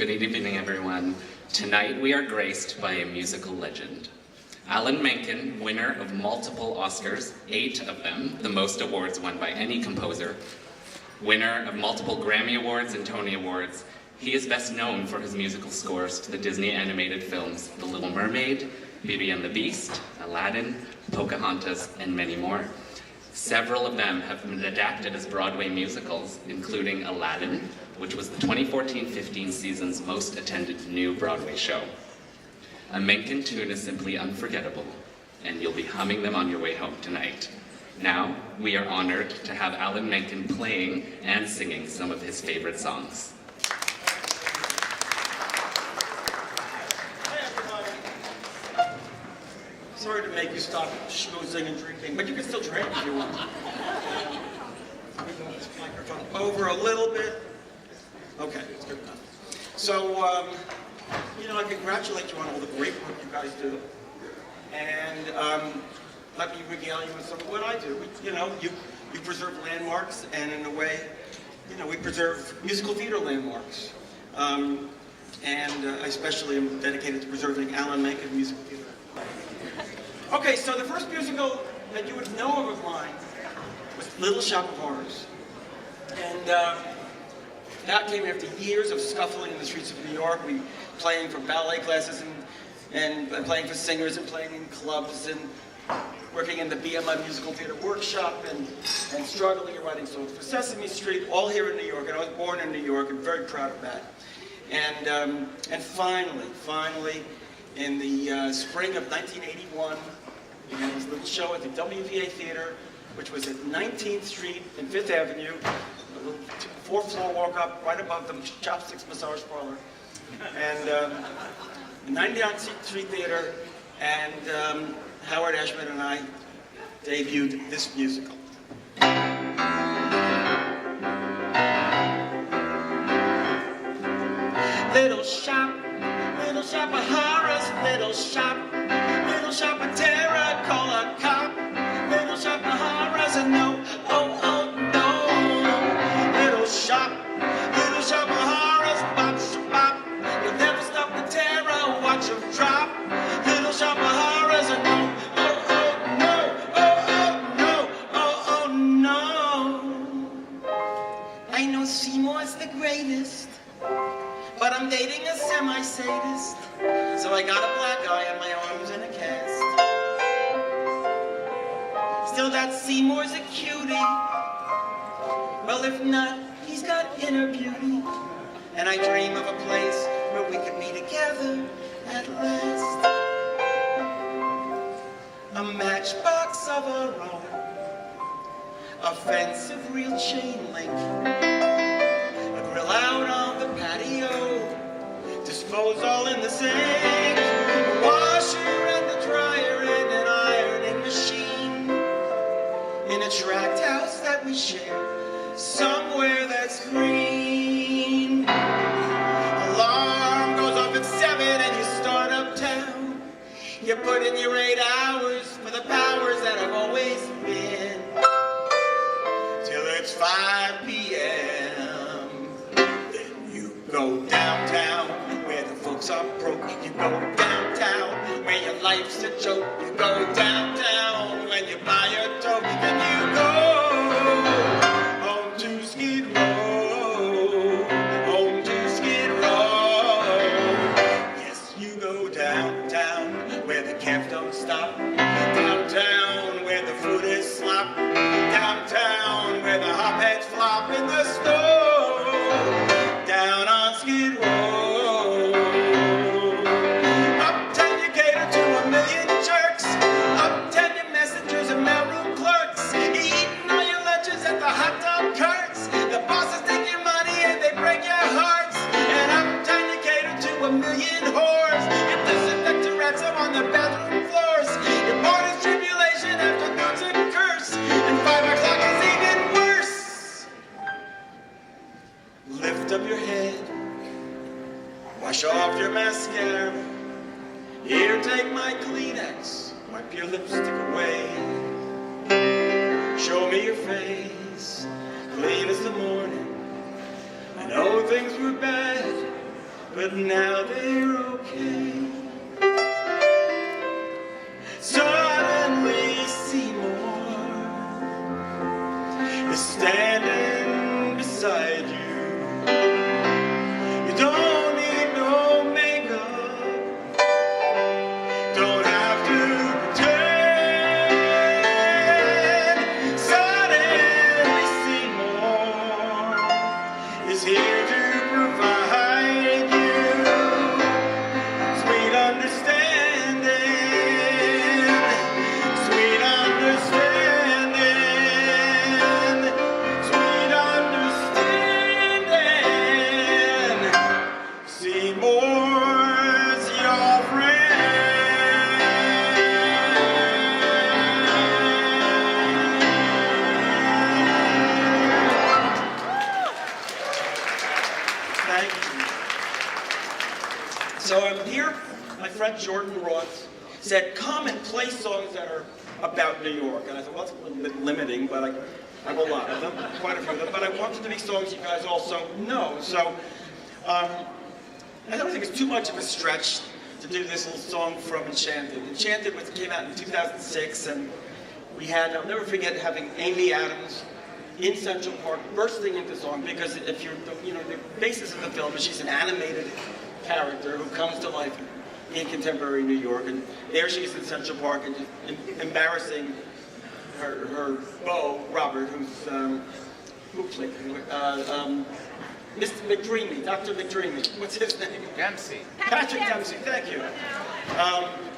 Good evening, everyone. Tonight we are graced by a musical legend. Alan Menken, winner of multiple Oscars, 8 of them, the most awards won by any composer. Winner of multiple Grammy Awards and Tony Awards, he is best known for his musical scores to the Disney animated films The Little Mermaid, Beauty and the Beast, Aladdin, Pocahontas, and many more. Several of them have been adapted as Broadway musicals, including Aladdin, which was the 2014-15 season's most attended new Broadway show. A Menken tune is simply unforgettable, and you'll be humming them on your way home tonight. Now, we are honored to have Alan Menken playing and singing some of his favorite songs. Hey, everybody. Sorry to make you stop schmoozing and drinking, but you can still drink if you want. Let me move this microphone over a little bit. Okay, it's good enough. So, I congratulate you on all the great work you guys do. And let me regale you with some of what I do. You preserve landmarks, and in a way, we preserve musical theater landmarks. And I especially am dedicated to preserving Alan Menken musical theater. Okay, so the first musical that you would know of mine was Little Shop of Horrors. And that came after years of scuffling in the streets of New York. We playing for ballet classes and playing for singers and playing in clubs and working in the BMI Musical Theater Workshop and struggling and writing songs for Sesame Street, all here in New York. And I was born in New York and very proud of that. And finally, in the spring of 1981, we had this little show at the WVA Theater, which was at 19th Street and 5th Avenue, a little 4th-floor walk up right above the Chopsticks Massage Parlor. And 99th Street Theater, and Howard Ashman and I debuted this musical. Little shop of horrors, little shop of terror, call a cop. Little shop of horrors, and no, oh no. Little shop of horrors, bop, bop. You'll never stop the terror, watch them drop. Little shop of horrors, and no, oh no. I know Seymour's the greatest, but I'm dating a semi-sadist, so I got a black eye on my arms and a cast. Still, that Seymour's a cutie. Well, if not, he's got inner beauty. And I dream of a place where we could be together at last. A matchbox of our own, a fence of real chain link, a grill out on the patio, dispose all in the sink, a washer and a dryer and an ironing machine, in a tract house that we share, somewhere that's green. Alarm goes off at 7 and you start uptown. You put in your 8 hours for the powers that have always been, till it's 5 p.m. Then you go downtown where the folks are broke. You go downtown where your life's a joke. You go downtown when you buy your toke. Then you go home to Skid Row, home to Skid Row. Yes, you go downtown where the cabs don't stop. Downtown where the food is slop. Downtown where the hopheads flop in the snow. Down on Skid Row. Uptown you cater to 1,000,000 jerks. Uptown your messengers and mailroom clerks. You're eating all your lunches at the hot dog carts. The bosses take your money and they break your hearts. And uptown you cater to 1,000,000 whores. You disinfect the rats on the bathroom floors. Your morning's tribulation afternoons and curse. And 5 o'clock is even worse. Lift up your head, wash off your mascara. Here, take my Kleenex, wipe your lipstick away. Show me your face, clean as the morning. I know things were bad, but now they're okay. Suddenly Seymour is standing beside you. You don't need no makeup, don't have to pretend. Suddenly Seymour is here to provide you sweet understanding, sweet understanding, sweet understanding. Seymour's your Thank you. So I'm here. My friend Jordan Roth said, come and play songs that are about New York. And I thought, well, that's a little bit limiting, but I have a lot of them, quite a few of them. But I wanted to be songs you guys also know. So I don't think it's too much of a stretch to do this little song from Enchanted. Enchanted came out in 2006, and we had, I'll never forget having Amy Adams in Central Park bursting into song, because if you're, you know, the basis of the film is she's an animated character who comes to life in contemporary New York, and there she is in Central Park and just embarrassing her beau, Robert, who's Mr. McDreamy, Dr. McDreamy. What's his name? Dempsey. Patrick Dempsey, thank you.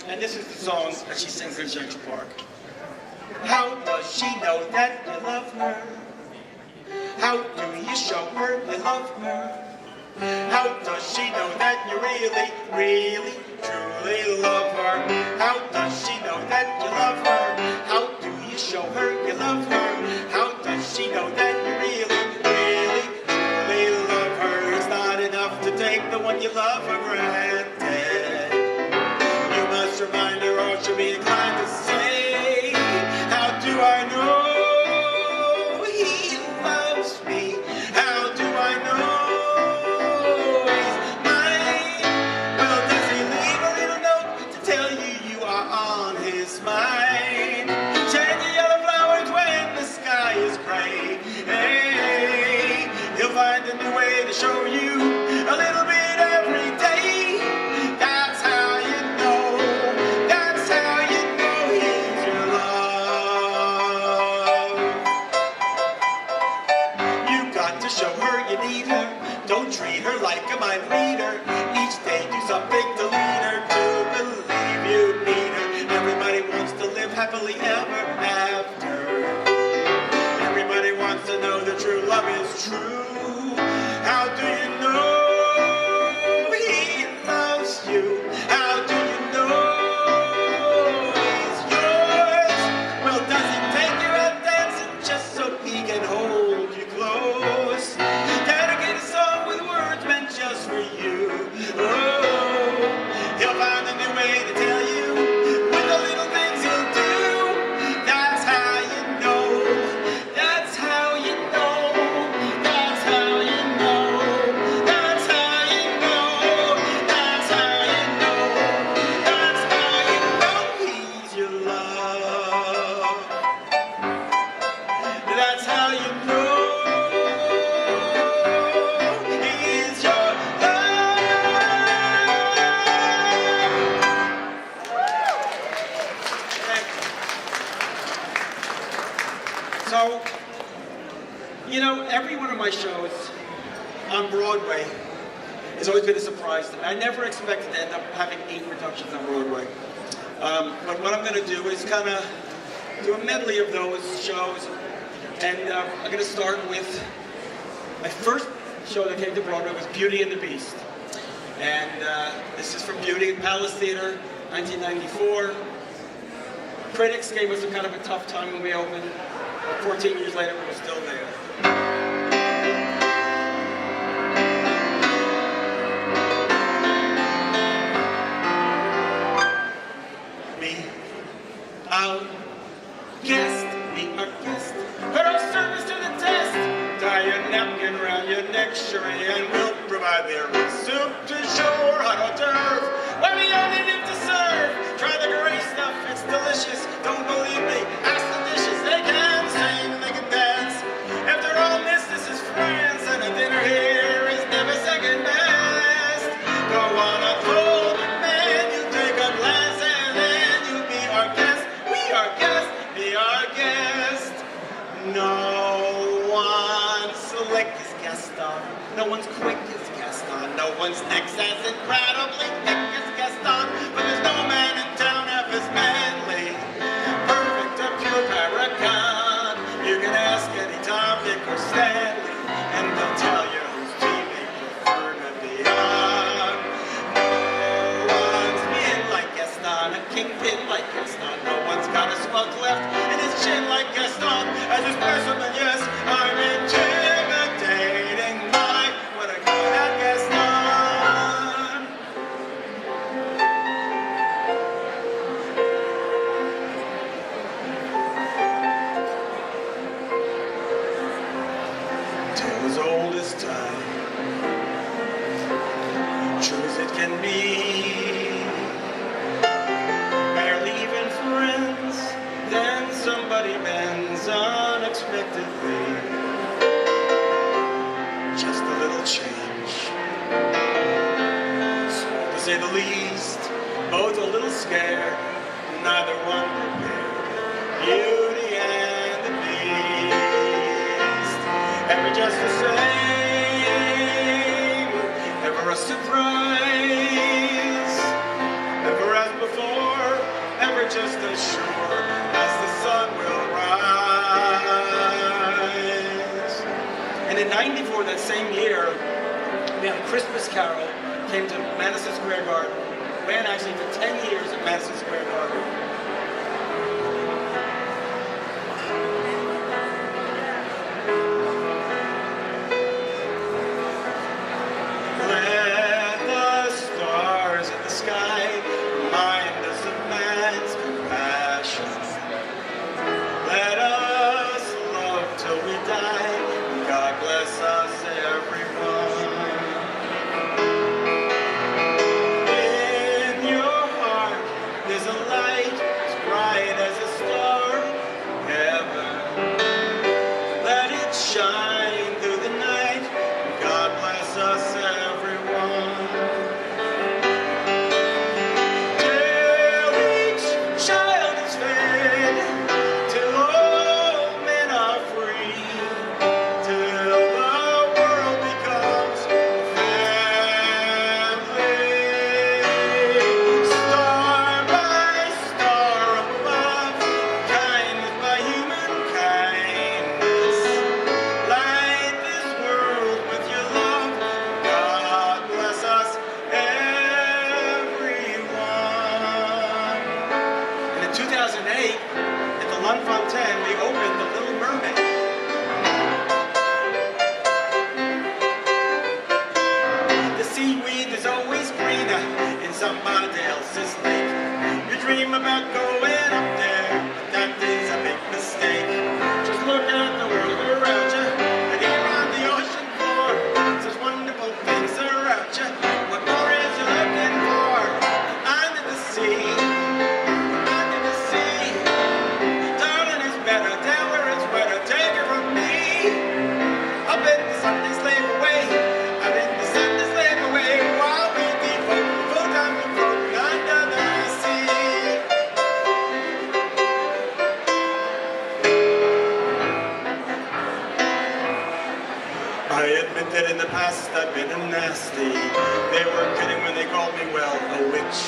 And this is the song that she sings in Central Park. How does she know that you love her? How do you show her you love her? How does she know that you really, really, truly love her? How does she know that you love her? How do you show her you love her? How does she know that you really, really, truly love her? It's not enough to take the one you love for granted. You must remind her, or she'll be inclined to say, how do I know he loves me? How do I know he's mine? Well, does he leave a little note to tell you you are on his mind? Shed the yellow flowers when the sky is gray. Hey, he'll find a new way to show you a little bit every day. That's how you know. That's how you know he's your love. You got to show her you need her. Don't treat her like a mind reader. Each day do something to lead her to believe you need her. Everybody wants to live happily ever after. Everybody wants to know that true love is true. How do you know he loves you? How do you know he's yours? Well, does he take you out dancing just so he can hold you close? Dedicate a song with words meant just for you. Oh, he'll find a new way to tell you with the little things he'll do. That's how you know. That's how you know. That's how you know. That's how you know. That's how you know. That's how you know he's your love. That's how you know he's your love. Thank you. So, you know, every one of my shows on Broadway has always been a surprise to me. I never expected to end up having 8 productions on Broadway. But what I'm going to do is kind of do a medley of those shows. And I'm going to start with my first show that came to Broadway was Beauty and the Beast. And this is from Beauty at Palace Theater, 1994. Critics gave us a kind of a tough time when we opened. 14 years later, we were still there. We our guest, put our service to the test. Tie your napkin around your neck, Sherry, and we'll provide their soup du jour, hot hors d'oeuvre. Why we only live to serve? Try the great stuff, it's delicious. Don't believe me, ask the dishes. They can sing and they can dance. After all this is France, and a dinner here is never second best. Go on a cold man, you take a glass and then you be our guest. We are guest, be our guest. No one's slick as Gaston. No one's quick as Gaston. No one's next as incredibly thick as Gaston. But there's no man in town half as manly. Perfect, a pure paragon. You can ask any Tom, Dick, or Stanley, and they'll tell you whose team they prefer to be on. No one's been like Gaston, a kingpin like Gaston. No one's got a swell cleft in his chin like Gaston. As a specimen, yes, I'm intimidating. My, what a good at Gaston. Tale as old as time, true as it can be. Barely even friends, then somebody bends unexpectedly. Just a little change, small to say the least, both a little scared, neither one prepared. Beauty and the Beast, ever just the same, ever a surprise, ever as before, ever just as sure as the sun will rise. And in '94, that same year, we had a Christmas Carol, came to Madison Square Garden, ran actually for 10 years at Madison Square Garden. Let the stars in the sky remind us of man's compassion. Let us love till we die. God bless us, everyone. In your heart, there's a light as bright as a star in heaven. Let it shine through the night. God bless us, everyone. Till each child is fed, till all men are free, till the world becomes a family. Star by star above, kindness by human kindness. Light this world with your love. God bless us, everyone. And in 2008, at the Lunfontaine, we opened The Little Mermaid. The seaweed is always greener in somebody else's lake. You dream about going up there, but that is a big mistake. Just look at the world around you, and here on the ocean floor, there's wonderful things around you. What more is you looking for? Under the sea, under the sea. Darling, it's better down where it's wetter. Take it from me. Up in the sun, they slave away. Up in the sun, they slave away. While we devote full time to floating under the sea. I admit that in the past I've been a nasty. They were kidding when they called me, well, a witch.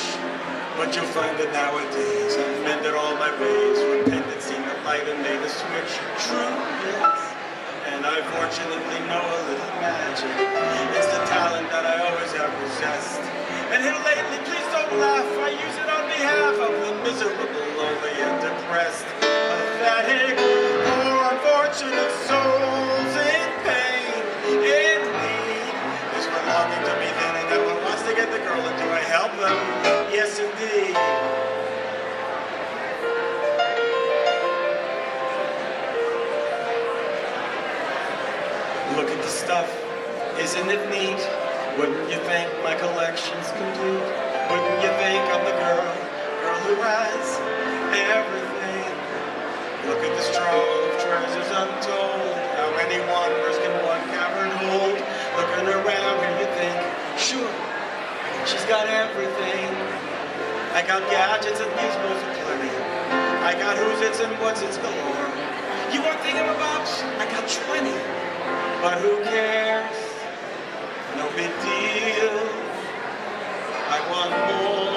But you'll find that nowadays I've mended all my ways. Repented, seen the light and made a switch. True, yes. And I fortunately know a little magic. It's the talent that I always have possessed. And here lately, please don't laugh, I use it on behalf of the miserable, lonely, and depressed. Pathetic, poor, unfortunate souls in pain, in need. This one longing to be thin and that one wants to get the girl, and do I help them? Yes, indeed. Look at the stuff, isn't it neat? Wouldn't you think my collection's complete? Wouldn't you think I'm the girl who has everything? Look at this trove, treasures untold. How many wonders can one cavern hold? Looking around here, you think, sure, she's got everything. I got gadgets and gizmos aplenty. I got who's its and what's its galore. You want thingamabobs? I got 20. But who cares? No big deal. I want more.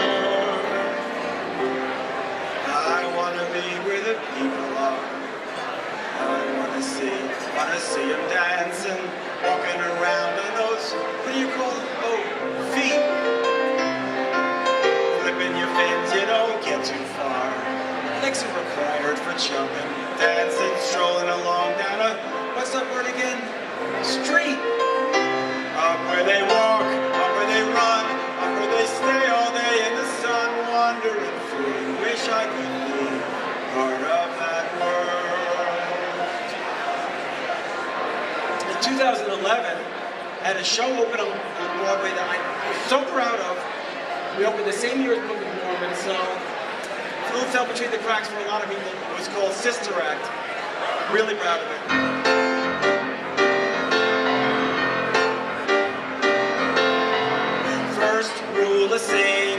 I want to be where the people are. I want to see them dancing, walking around on those, what do you call them? Oh, feet. Flipping your fins, you don't get too far. Legs are required for jumping, dancing, strolling along down a, what's that word again? Street. Up where they walk, up where they run, up where they stay all day in the sun, wandering free. Wish I could be part of that world. In 2011, I had a show open on Broadway that I was so proud of. We opened the same year as Book of Mormon, so a little fell between the cracks for a lot of people. It was called Sister Act. Really proud of it. First rule of singing,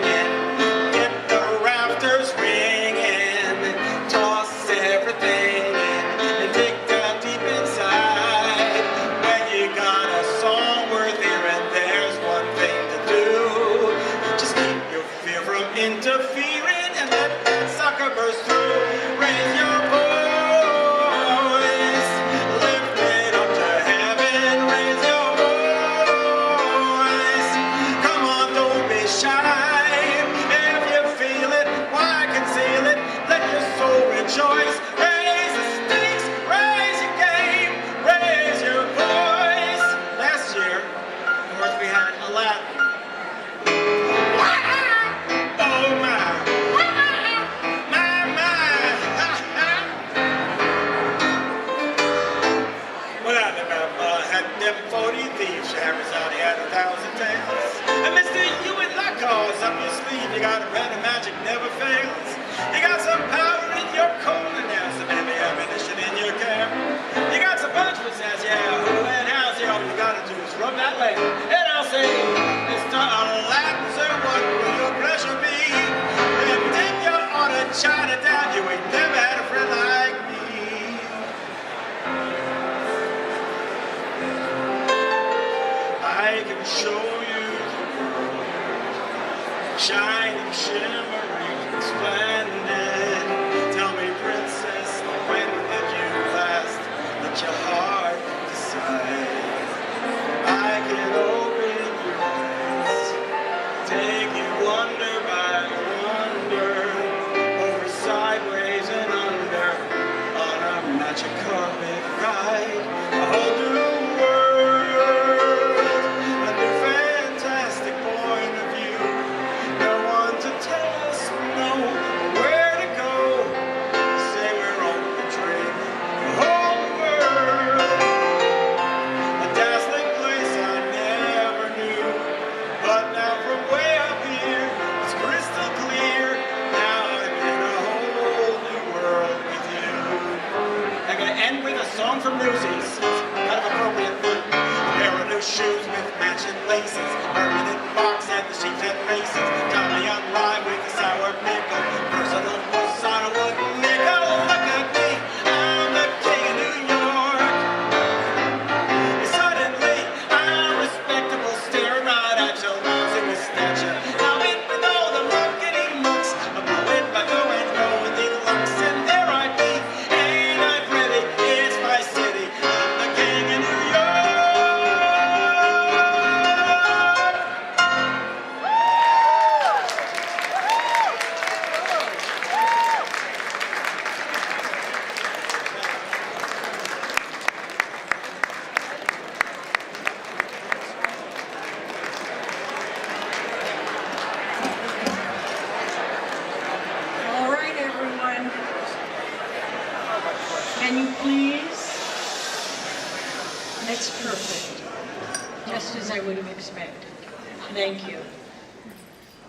get the rafters ringing, toss everything in, and dig down deep inside. When you got a song worth hearing, there's one thing to do. Just keep your fear from interfering and let that sucker burst through. Raise your voice, lift it up to heaven, raise your voice. Come on, don't be shy. If you feel it, why conceal it? Let your soul rejoice. Raise the stakes, raise your game, raise your voice. Last year, of course, we had Aladdin. Oh my, Well, I remember had them 40 thieves. Shahrazad had 1,000 tales. And Mr. Ewan Lockhaw's up your sleeve. You got a red and magic never fails. You got some powder in your coat and there's some heavy ammunition in your camp. You got some punch which says, yeah, who and how's all you gotta do is rub that leg. And I'll say, Mr. Aladdin, sir, what will your pleasure be? If then you ought to China down, you ain't never had a friend like me. I can show you shining, shimmering, splendid. Tell me, princess, when did you last let your heart decide? I can open your eyes, take you wonder by wonder, over sideways and under, on a magic carpet ride, a whole new world, a new fantastic point of view. No one to tell us no, where to go. Say we're on the train, the whole world, a dazzling place I never knew. But now from way up here, it's crystal clear. Now I'm in a whole new world with you. I'm gonna end with a song from Newsies. It's kind of appropriate. A pair of new shoes with matching laces, permanent box and the sheets and faces. Johnny on live with the sour pickle, personal was on a wooden nickel. Look at me, I'm the king of New York. Suddenly, I'm respectable, staring right at your nose in with stature. Now in with all the muckety mucks, I'm blowing by going, going the lux, and there I be. Ain't I pretty? It's my city. I'm the king of New York. All right, everyone. Can you please? That's perfect. Just as I would have expected. Thank you.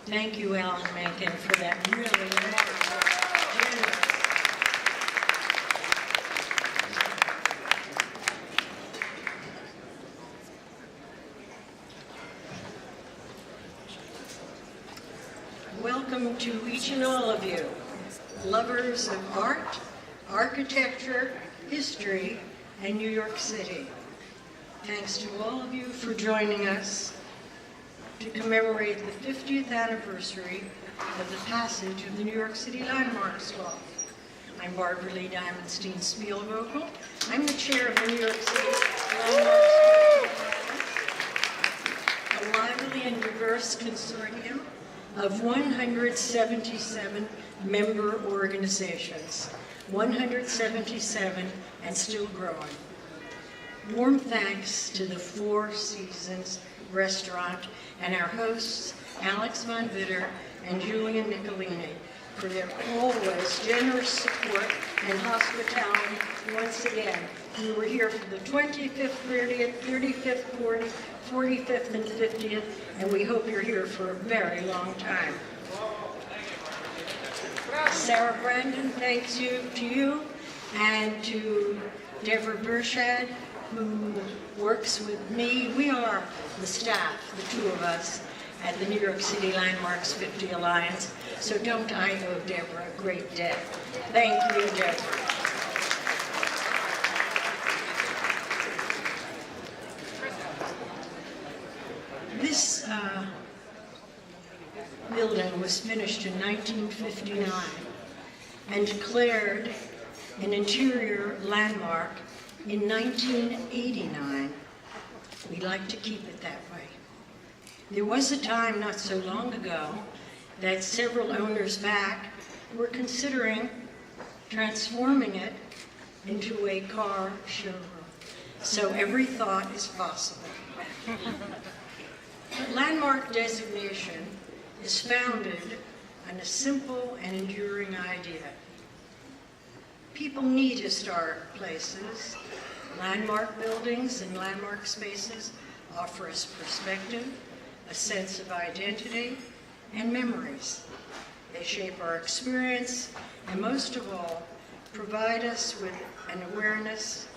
Thank you, Alan Menken, for that really wonderful, generous. Welcome to each and all of you, lovers of art, architecture, history, and New York City. Thanks to all of you for joining us to commemorate the 50th anniversary of the passage of the New York City Landmarks Law. I'm Barbaralee Diamonstein-Spielvogel. I'm the chair of the New York City Landmarks50, a lively and diverse consortium of 177 member organizations, 177 and still growing. Warm thanks to the Four Seasons Restaurant and our hosts, Alex Von Vitter and Julian Nicolini, for their always generous support and hospitality once again. We were here for the 25th, 30th, 35th, 40th, 45th, and 50th, and we hope you're here for a very long time. Sarah Brandon, thanks to you and to Deborah Burshad, who works with me. We are the staff, the two of us, at the New York City Landmarks50 Alliance, so don't I owe Deborah a great debt. Thank you, Deborah. This building was finished in 1959 and declared an interior landmark in 1989. We like to keep it that way. There was a time not so long ago that several owners back were considering transforming it into a car showroom. So every thought is possible. But landmark designation is founded on a simple and enduring idea. People need historic places. Landmark buildings and landmark spaces offer us perspective, a sense of identity, and memories. They shape our experience, and most of all, provide us with an awareness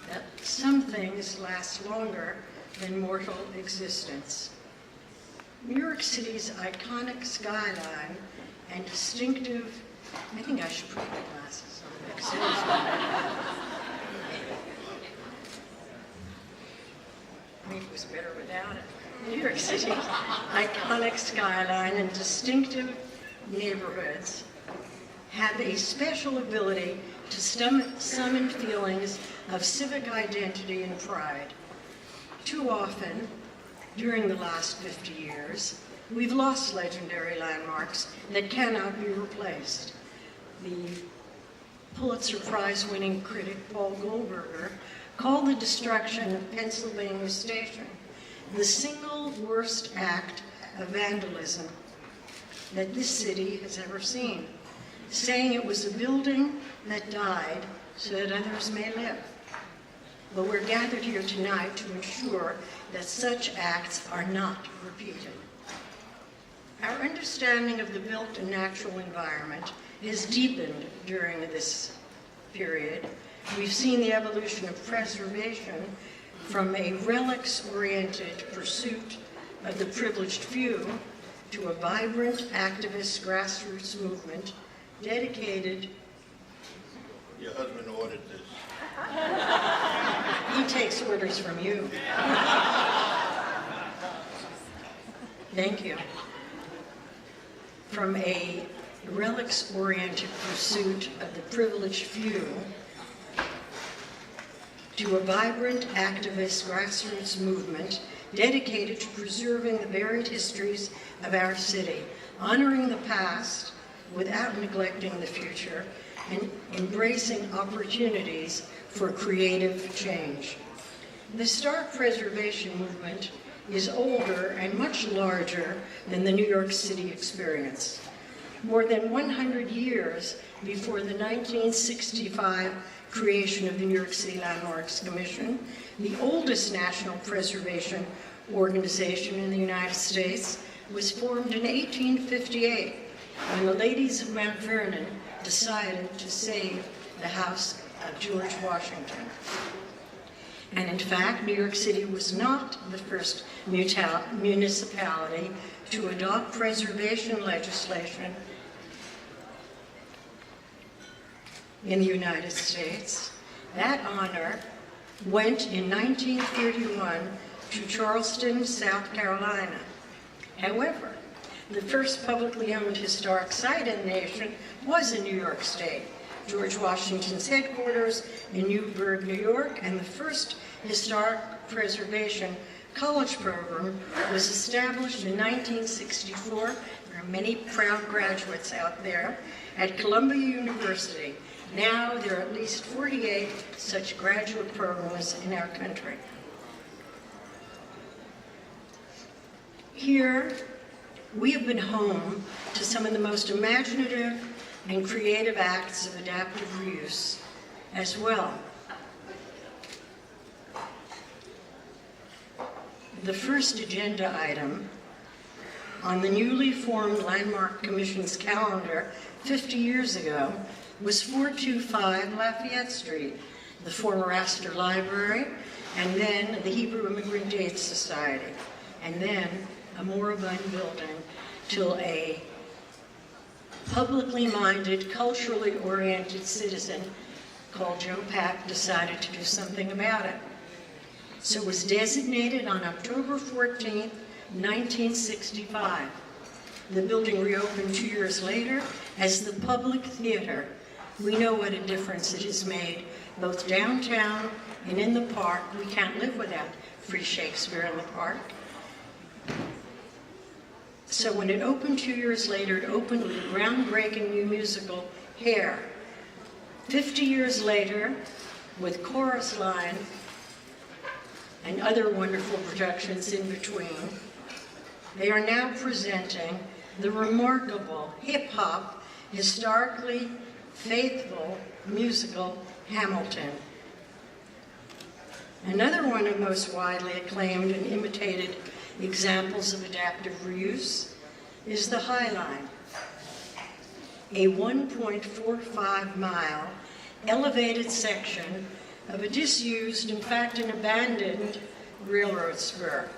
that some things last longer than mortal existence. New York City's iconic skyline and distinctive, I think I should put my glasses on. Maybe it was better without it. New York City's iconic skyline and distinctive neighborhoods have a special ability to summon feelings of civic identity and pride. Too often, during the last 50 years, we've lost legendary landmarks that cannot be replaced. The Pulitzer Prize-winning critic Paul Goldberger called the destruction of Pennsylvania Station the single worst act of vandalism that this city has ever seen, saying it was a building that died so that others may live. But we're gathered here tonight to ensure that such acts are not repeated. Our understanding of the built and natural environment has deepened during this period. We've seen the evolution of preservation from a relics-oriented pursuit of the privileged few to a vibrant activist grassroots movement dedicated. Your husband ordered this. He takes orders from you. Thank you. From a relics-oriented pursuit of the privileged few to a vibrant activist grassroots movement dedicated to preserving the varied histories of our city, honoring the past without neglecting the future, and embracing opportunities for creative change. The Historic Preservation movement is older and much larger than the New York City experience. More than 100 years before the 1965 creation of the New York City Landmarks Commission, the oldest national preservation organization in the United States, was formed in 1858 when the ladies of Mount Vernon decided to save the house of George Washington. And in fact, New York City was not the first municipality to adopt preservation legislation in the United States. That honor went in 1931 to Charleston, South Carolina. However, the first publicly owned historic site in the nation was in New York State. George Washington's headquarters in Newburgh, New York, and the first historic preservation college program was established in 1964. There are many proud graduates out there at Columbia University. Now there are at least 48 such graduate programs in our country. Here, we have been home to some of the most imaginative and creative acts of adaptive reuse as well. The first agenda item on the newly formed Landmark Commission's calendar 50 years ago was 425 Lafayette Street, the former Astor Library, and then the Hebrew Immigrant Aid Society, and then a moribund building till a publicly minded, culturally oriented citizen called Joe Papp decided to do something about it. So it was designated on October 14th, 1965. The building reopened 2 years later as the Public Theater. We know what a difference it has made, both downtown and in the park. We can't live without free Shakespeare in the park. So when it opened 2 years later, it opened with a groundbreaking new musical, Hair. 50 years later, with Chorus Line and other wonderful productions in between, they are now presenting the remarkable hip-hop, historically faithful musical Hamilton. Another one of most widely acclaimed and imitated examples of adaptive reuse is the High Line, a 1.45-mile elevated section of a disused, in fact an abandoned, railroad spur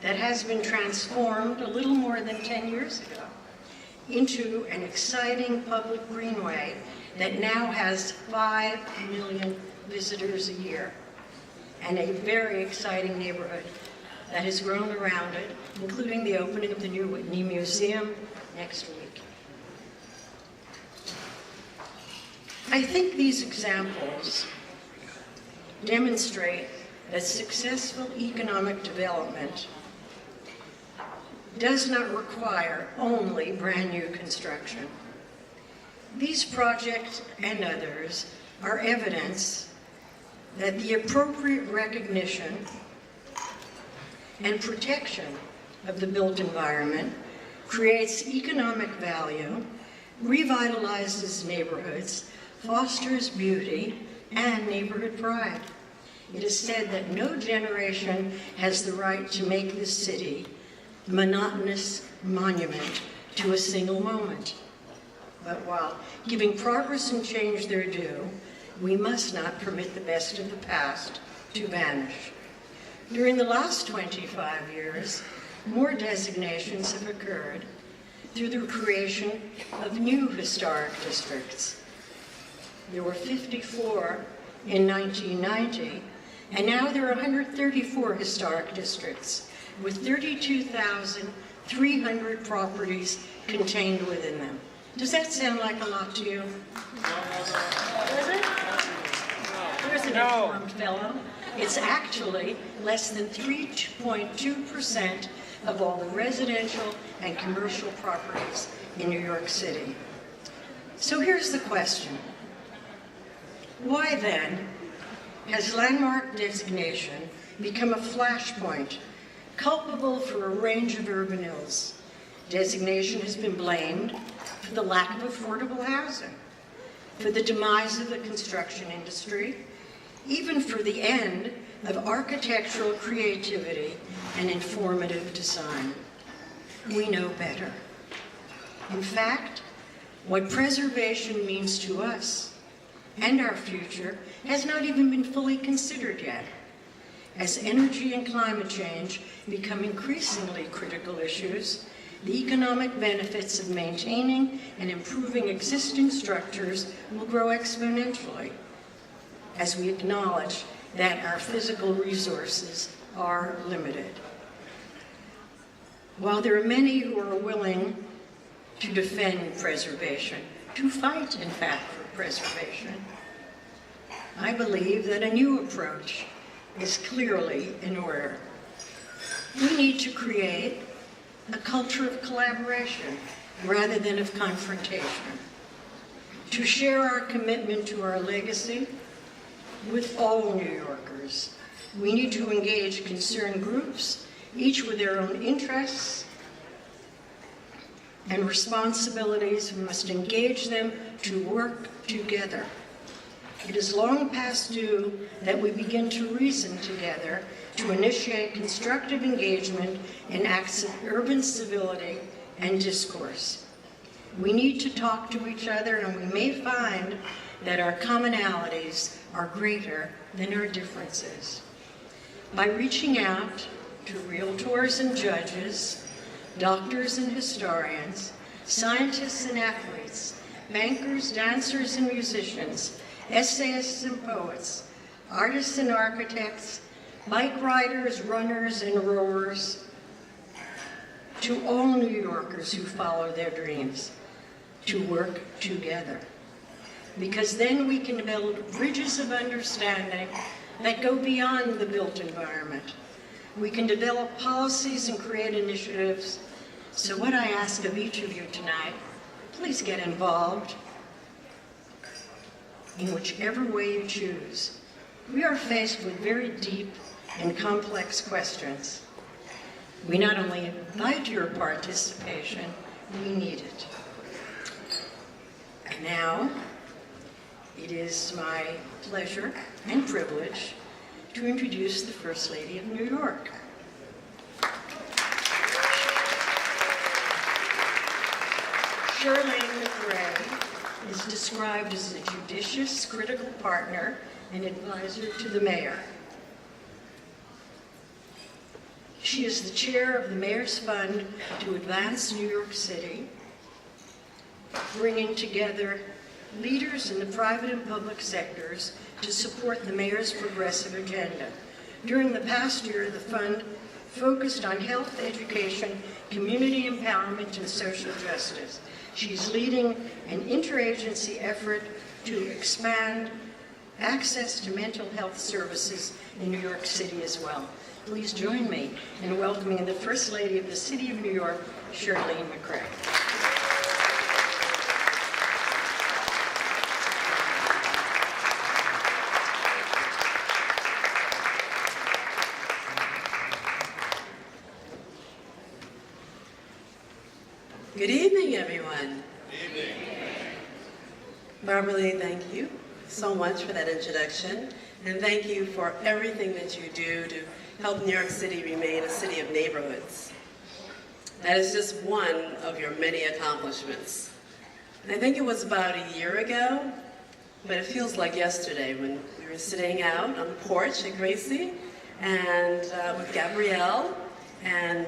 that has been transformed a little more than 10 years ago into an exciting public greenway that now has 5 million visitors a year, and a very exciting neighborhood that has grown around it, including the opening of the new Whitney Museum next week. I think these examples demonstrate that successful economic development does not require only brand new construction. These projects and others are evidence that the appropriate recognition and protection of the built environment creates economic value, revitalizes neighborhoods, fosters beauty, and neighborhood pride. It is said that no generation has the right to make this city a monotonous monument to a single moment. But while giving progress and change their due, we must not permit the best of the past to vanish. During the last 25 years, more designations have occurred through the creation of new historic districts. There were 54 in 1990, and now there are 134 historic districts with 32,300 properties contained within them. Does that sound like a lot to you? Does it? There's an informed fellow. It's actually less than 3.2% of all the residential and commercial properties in New York City. So here's the question. Why then has landmark designation become a flashpoint, culpable for a range of urban ills? Designation has been blamed for the lack of affordable housing, for the demise of the construction industry, even for the end of architectural creativity and informative design. We know better. In fact, what preservation means to us and our future has not even been fully considered yet. As energy and climate change become increasingly critical issues, the economic benefits of maintaining and improving existing structures will grow exponentially as we acknowledge that our physical resources are limited. While there are many who are willing to defend preservation, to fight, in fact, for preservation, I believe that a new approach is clearly in order. We need to create a culture of collaboration rather than of confrontation, to share our commitment to our legacy with all New Yorkers. We need to engage concerned groups, each with their own interests and responsibilities. We must engage them to work together. It is long past due that we begin to reason together to initiate constructive engagement in acts of urban civility and discourse. We need to talk to each other, and we may find that our commonalities are greater than our differences. By reaching out to realtors and judges, doctors and historians, scientists and athletes, bankers, dancers and musicians, essayists and poets, artists and architects, bike riders, runners and rowers, to all New Yorkers who follow their dreams, to work together. Because then we can build bridges of understanding that go beyond the built environment. We can develop policies and create initiatives. So what I ask of each of you tonight, please get involved in whichever way you choose. We are faced with very deep and complex questions. We not only invite your participation, we need it. And now, it is my pleasure and privilege to introduce the First Lady of New York. Charlene McRae is described as a judicious, critical partner and advisor to the mayor. She is the chair of the Mayor's Fund to Advance New York City, bringing together leaders in the private and public sectors to support the mayor's progressive agenda. During the past year, the fund focused on health, education, community empowerment, and social justice. She's leading an interagency effort to expand access to mental health services in New York City as well. Please join me in welcoming the First Lady of the City of New York, Charlene McRae. Good evening, everyone. Good evening. Barbaralee, thank you so much for that introduction, and thank you for everything that you do to help New York City remain a city of neighborhoods. That is just one of your many accomplishments. And I think it was about a year ago, but it feels like yesterday when we were sitting out on the porch at Gracie and with Gabrielle, and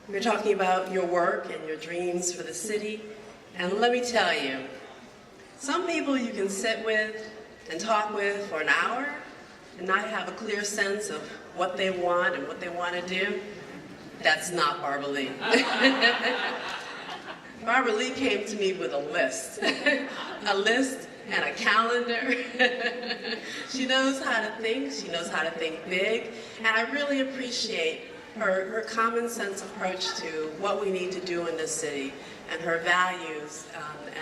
we were talking about your work and your dreams for the city. And let me tell you, some people you can sit with and talk with for an hour and not have a clear sense of what they want and what they want to do. That's not Barbaralee. Barbaralee came to me with a list. A list and a calendar. She knows how to think. She knows how to think big. And I really appreciate her common sense approach to what we need to do in this city, and her values,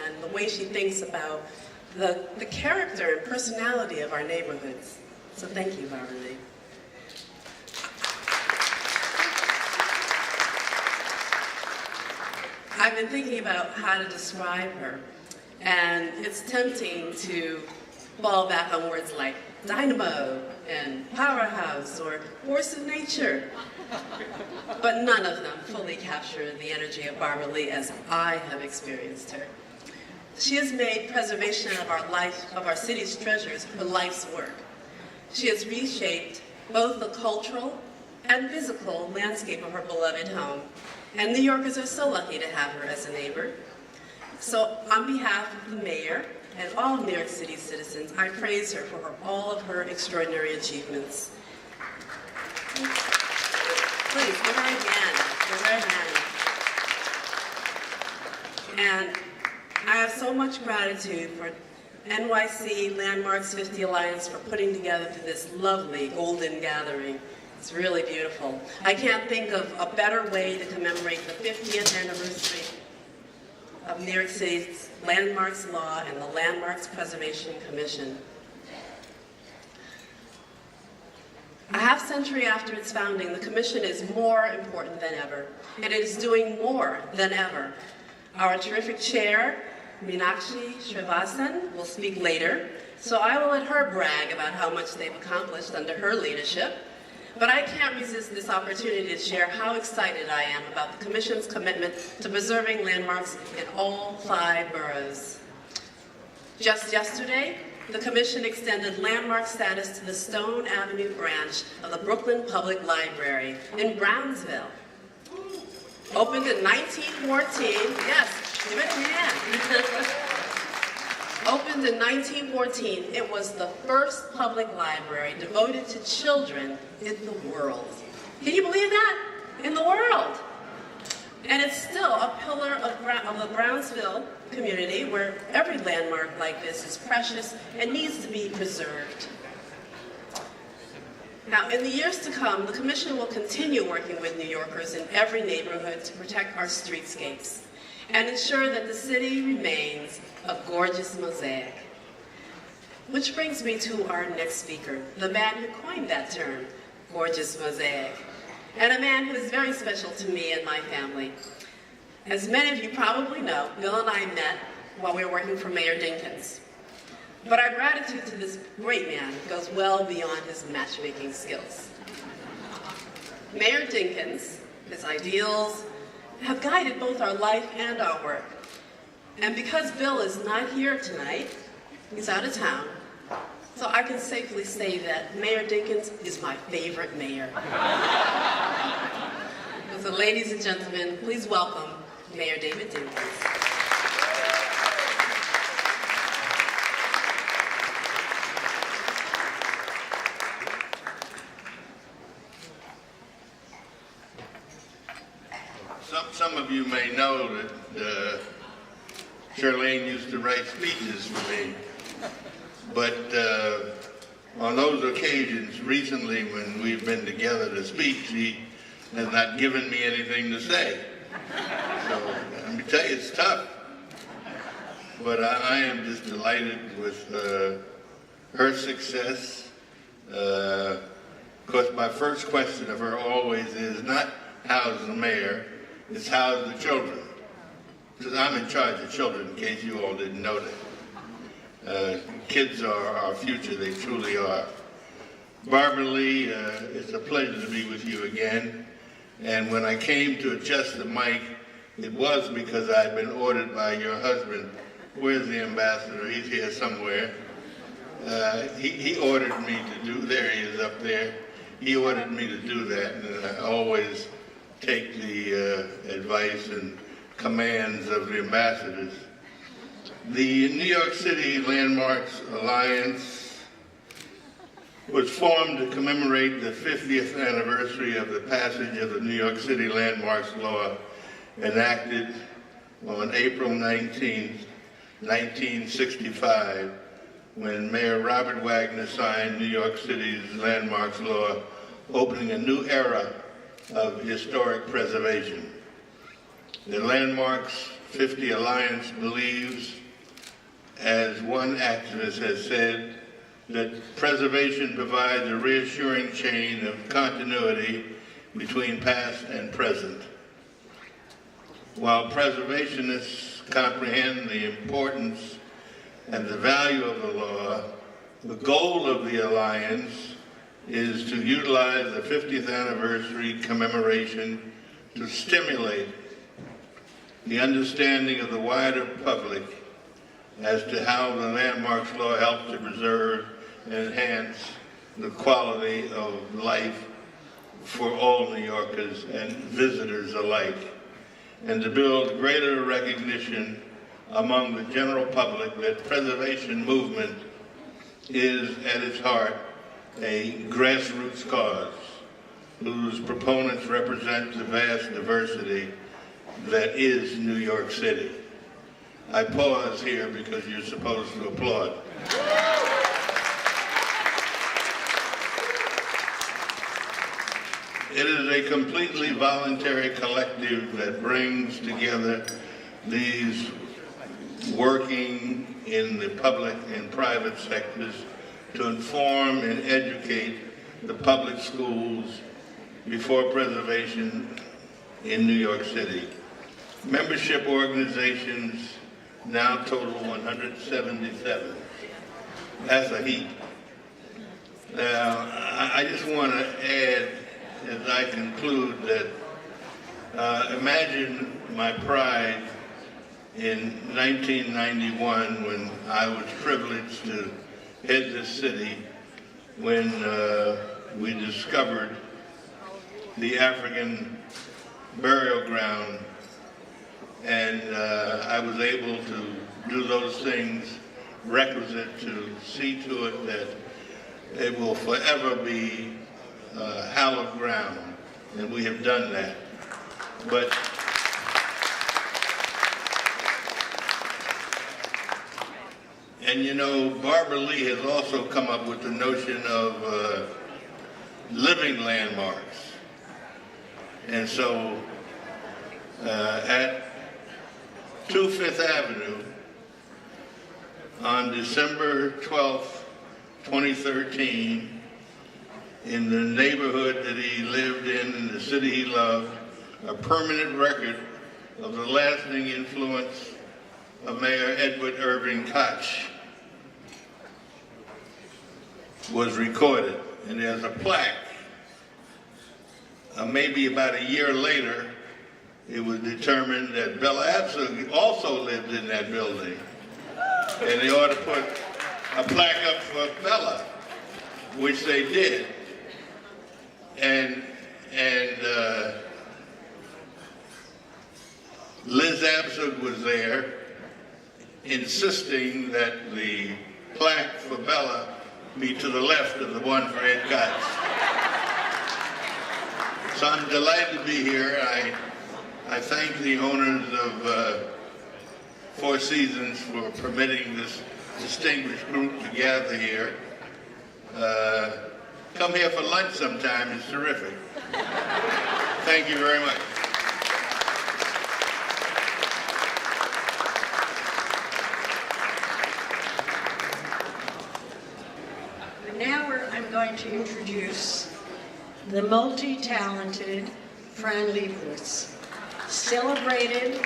and the way she thinks about the character and personality of our neighborhoods. So thank you, Barbaralee. I've been thinking about how to describe her, and it's tempting to fall back on words like dynamo and powerhouse or force of nature. But none of them fully capture the energy of Barbaralee as I have experienced her. She has made preservation of our city's treasures her life's work. She has reshaped both the cultural and physical landscape of her beloved home, and New Yorkers are so lucky to have her as a neighbor. So on behalf of the mayor and all of New York City citizens, I praise her for all of her extraordinary achievements. Please, give her a hand. Give her a hand. And I have so much gratitude for NYC Landmarks50 Alliance for putting together this lovely golden gathering. It's really beautiful. I can't think of a better way to commemorate the 50th anniversary of New York City's Landmarks Law and the Landmarks Preservation Commission. A half century after its founding, the Commission is more important than ever, and it is doing more than ever. Our terrific chair, Meenakshi Srivasan, will speak later, so I will let her brag about how much they've accomplished under her leadership. But I can't resist this opportunity to share how excited I am about the Commission's commitment to preserving landmarks in all 5 boroughs. Just yesterday, the Commission extended landmark status to the Stone Avenue branch of the Brooklyn Public Library in Brownsville. Opened in 1914, yes, give it a hand. Opened in 1914, it was the first public library devoted to children in the world. Can you believe that? In the world. And it's still a pillar of the Brownsville community where every landmark like this is precious and needs to be preserved. Now, in the years to come, the Commission will continue working with New Yorkers in every neighborhood to protect our streetscapes and ensure that the city remains a gorgeous mosaic. Which brings me to our next speaker, the man who coined that term, gorgeous mosaic, and a man who is very special to me and my family. As many of you probably know, Bill and I met while we were working for Mayor Dinkins. But our gratitude to this great man goes well beyond his matchmaking skills. Mayor Dinkins, his ideals, have guided both our life and our work. And because Bill is not here tonight, he's out of town, so I can safely say that Mayor Dinkins is my favorite mayor. So ladies and gentlemen, please welcome Mayor David Dinkins. Some of you may know that Charlene used to write speeches for me, but on those occasions recently when we've been together to speak, she has not given me anything to say. So let me tell you, it's tough. But I am just delighted with her success. Of course, my first question of her always is not, how's the mayor? It's how's the children? Because I'm in charge of children, in case you all didn't know that. Kids are our future, they truly are. Barbaralee, it's a pleasure to be with you again. And when I came to adjust the mic, it was because I'd been ordered by your husband. Where's the ambassador? He's here somewhere. He ordered me to do, there he is up there. He ordered me to do that, and I always take the advice and commands of the ambassadors. The New York City Landmarks Alliance was formed to commemorate the 50th anniversary of the passage of the New York City Landmarks Law, enacted on April 19, 1965, when Mayor Robert Wagner signed New York City's Landmarks Law, opening a new era of historic preservation. The Landmarks50 Alliance believes, as one activist has said, that preservation provides a reassuring chain of continuity between past and present. While preservationists comprehend the importance and the value of the law, The goal of the Alliance is to utilize the 50th anniversary commemoration to stimulate the understanding of the wider public as to how the landmarks law helps to preserve and enhance the quality of life for all New Yorkers and visitors alike, and to build greater recognition among the general public that preservation movement is at its heart a grassroots cause whose proponents represent the vast diversity that is New York City. I pause here because you're supposed to applaud. It is a completely voluntary collective that brings together these working in the public and private sectors to inform and educate the public schools before preservation in New York City. Membership organizations now total 177. That's a heap. Now, I just want to add, as I conclude, that imagine my pride in 1991 when I was privileged to head this city, when we discovered the African burial ground, and I was able to do those things requisite to see to it that it will forever be hallowed ground, and we have done that. But and you know, Barbaralee has also come up with the notion of living landmarks. And so at 2 Fifth Avenue on December 12th, 2013, in the neighborhood that he lived in the city he loved, a permanent record of the lasting influence of Mayor Edward Irving Koch was recorded. And there's a plaque. Maybe about a year later, it was determined that Bella Abzug also lived in that building. And they ought to put a plaque up for Bella, which they did. And Liz Abzug was there, insisting that the plaque for Bella be to the left of the one for Ed Koch. So I'm delighted to be here. I thank the owners of Four Seasons for permitting this distinguished group to gather here. Come here for lunch sometime, it's terrific. Thank you very much. Now I'm going to introduce the multi-talented Fran Lebowitz, celebrated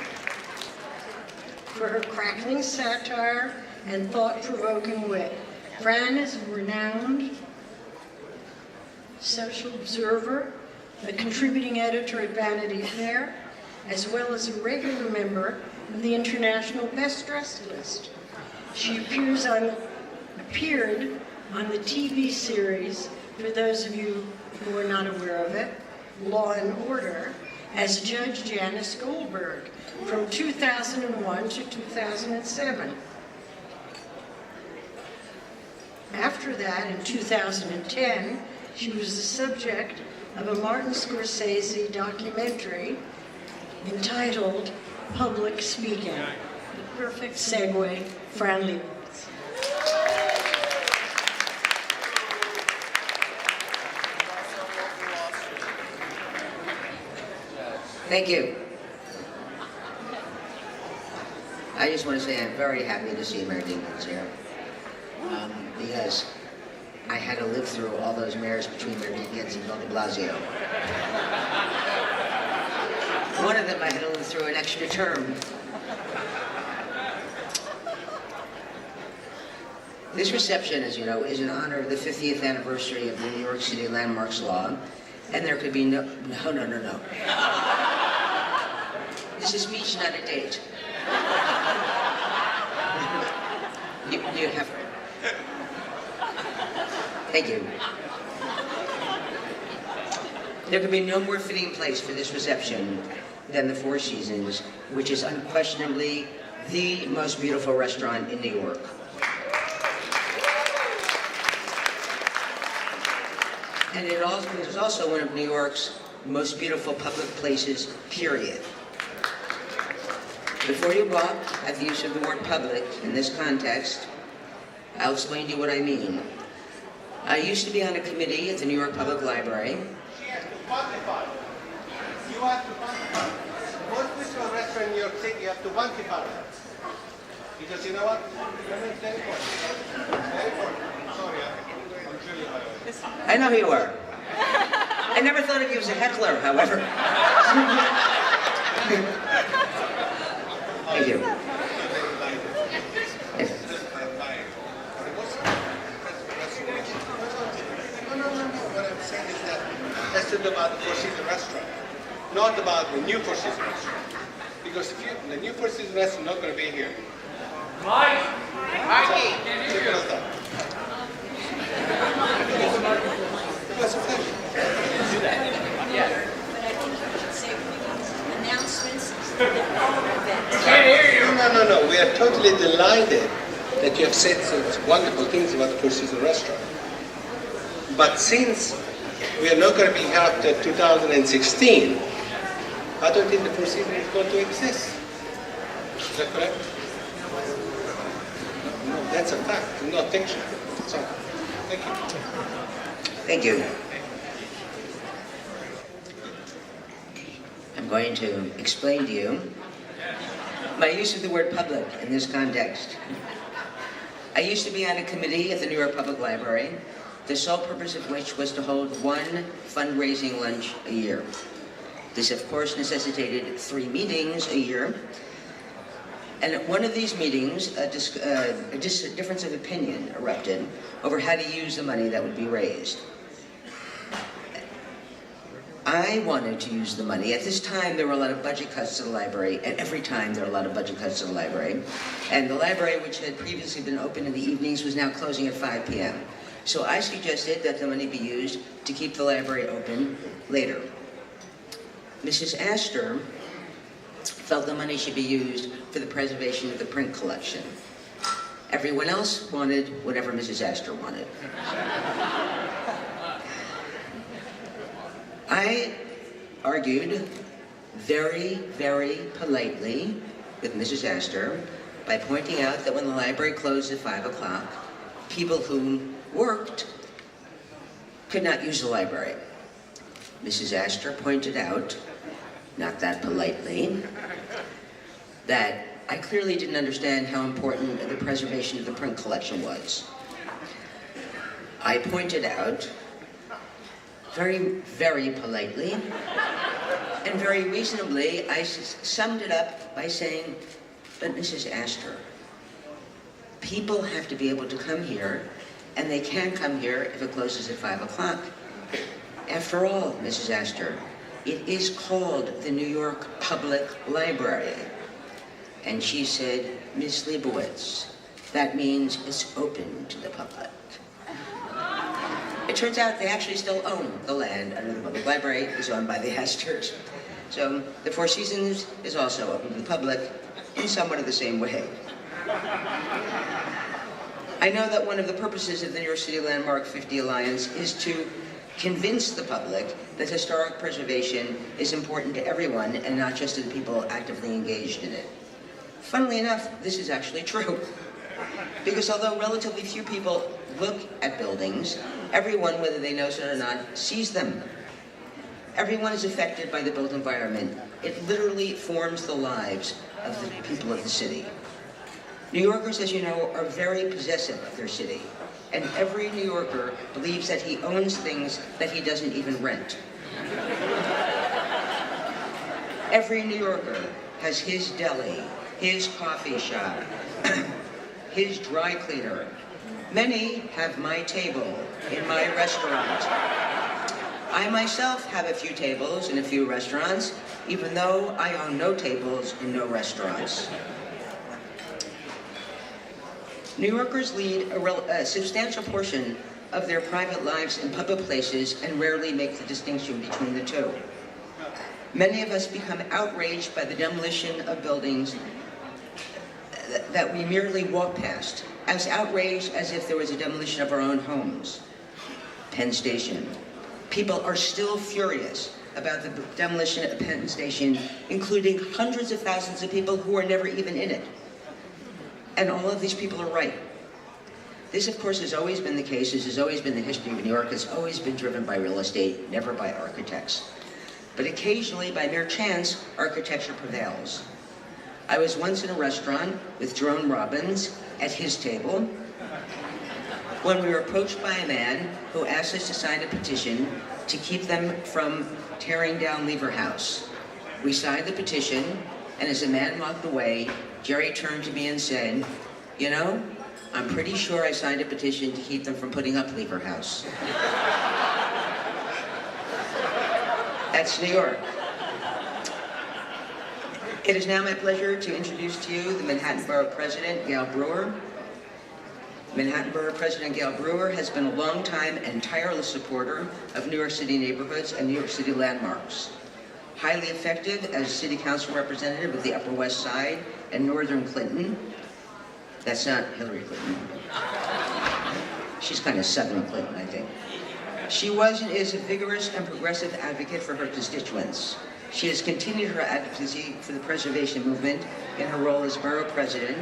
for her crackling satire and thought-provoking wit. Fran is a renowned social observer, a contributing editor at Vanity Fair, as well as a regular member of the International Best Dressed list. She appeared on the TV series, for those of you who are not aware of it, Law and Order, as Judge Janice Goldberg from 2001 to 2007. After that, in 2010, she was the subject of a Martin Scorsese documentary entitled Public Speaking. The perfect segue, Fran Lebowitz. Thank you. I just want to say I'm very happy to see Mayor Dinkins here, because I had to live through all those mayors between Mayor Dinkins and Bill de Blasio. One of them I had to live through an extra term. This reception, as you know, is in honor of the 50th anniversary of the New York City Landmarks Law, and there could be no. This is a speech, not a date. You have. Thank you. There could be no more fitting place for this reception than the Four Seasons, which is unquestionably the most beautiful restaurant in New York. And it is also one of New York's most beautiful public places, period. Before you balk at the use of the word public in this context, I'll explain to you what I mean. I used to be on a committee at the New York Public Library. Quantify. You have to quantify. Most visible restaurant in New York City, you have to quantify it. Because you know what? It's very important. Very important. Sorry, I'm Julia, by the way. I know who you are. I never thought of you as a heckler, however. Thank you. What I'm saying is that that's about the Four Seasons restaurant, not about the new Four Seasons restaurant. Because if the new Four Seasons restaurant is not going to be here. Mike! Simple as that. That's a pleasure. No. We are totally delighted that you have said such wonderful things about the Four Seasons restaurant. But since we are not going to be here after 2016, I don't think the Four Seasons is going to exist. Is that correct? No, that's a fact, not fiction. So, thank you. Thank you. I'm going to explain to you my use of the word public in this context. I used to be on a committee at the New York Public Library, the sole purpose of which was to hold one fundraising lunch a year. This, of course, necessitated 3 meetings a year. And at one of these meetings, a difference of opinion erupted over how to use the money that would be raised. I wanted to use the money. At this time, there were a lot of budget cuts to the library, and every time there were a lot of budget cuts to the library. And the library, which had previously been open in the evenings, was now closing at 5 p.m. So I suggested that the money be used to keep the library open later. Mrs. Astor felt the money should be used for the preservation of the print collection. Everyone else wanted whatever Mrs. Astor wanted. I argued very, very politely with Mrs. Astor by pointing out that when the library closed at 5 o'clock, people who worked could not use the library. Mrs. Astor pointed out, not that politely, that I clearly didn't understand how important the preservation of the print collection was. I pointed out very, very politely and very reasonably, I summed it up by saying, but Mrs. Astor, people have to be able to come here, and they can't come here if it closes at 5 o'clock. After all, Mrs. Astor, it is called the New York Public Library. And she said, Miss Leibowitz, that means it's open to the public. It turns out they actually still own the land under the public library. It's owned by the Astors. So the Four Seasons is also open to the public in somewhat of the same way. I know that one of the purposes of the New York City Landmark50 Alliance is to convince the public that historic preservation is important to everyone and not just to the people actively engaged in it. Funnily enough, this is actually true. Because although relatively few people look at buildings, everyone, whether they know it or not, sees them. Everyone is affected by the built environment. It literally forms the lives of the people of the city. New Yorkers, as you know, are very possessive of their city. And every New Yorker believes that he owns things that he doesn't even rent. Every New Yorker has his deli, his coffee shop, his dry cleaner, Many have my table in my restaurant. I myself have a few tables in a few restaurants, even though I own no tables in no restaurants. New Yorkers lead a substantial portion of their private lives in public places and rarely make the distinction between the two. Many of us become outraged by the demolition of buildings that we merely walk past, as outraged as if there was a demolition of our own homes. Penn Station. People are still furious about the demolition of Penn Station, including hundreds of thousands of people who are never even in it. And all of these people are right. This, of course, has always been the case. This has always been the history of New York. It's always been driven by real estate, never by architects. But occasionally, by mere chance, architecture prevails. I was once in a restaurant with Jerome Robbins at his table when we were approached by a man who asked us to sign a petition to keep them from tearing down Lever House. We signed the petition, and as the man walked away, Jerry turned to me and said, "You know, I'm pretty sure I signed a petition to keep them from putting up Lever House." That's New York. It is now my pleasure to introduce to you the Manhattan Borough President, Gail Brewer. Manhattan Borough President Gail Brewer has been a long-time and tireless supporter of New York City neighborhoods and New York City landmarks. Highly effective as City Council representative of the Upper West Side and Northern Clinton. That's not Hillary Clinton. She's kind of Southern Clinton, I think. She was and is a vigorous and progressive advocate for her constituents. She has continued her advocacy for the preservation movement in her role as borough president,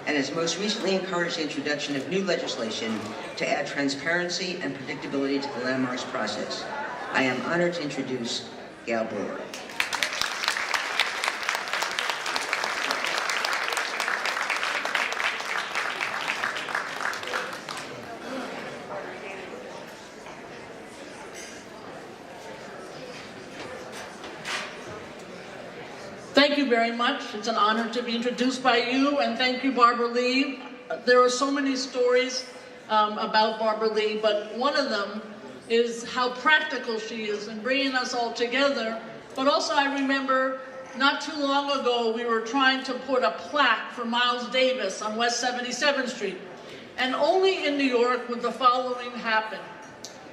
and has most recently encouraged the introduction of new legislation to add transparency and predictability to the landmarks process. I am honored to introduce Gail Brewer. Thank you very much. It's an honor to be introduced by you, and thank you, Barbaralee. There are so many stories about Barbaralee, but one of them is how practical she is in bringing us all together. But also I remember not too long ago we were trying to put a plaque for Miles Davis on West 77th Street. And only in New York would the following happen.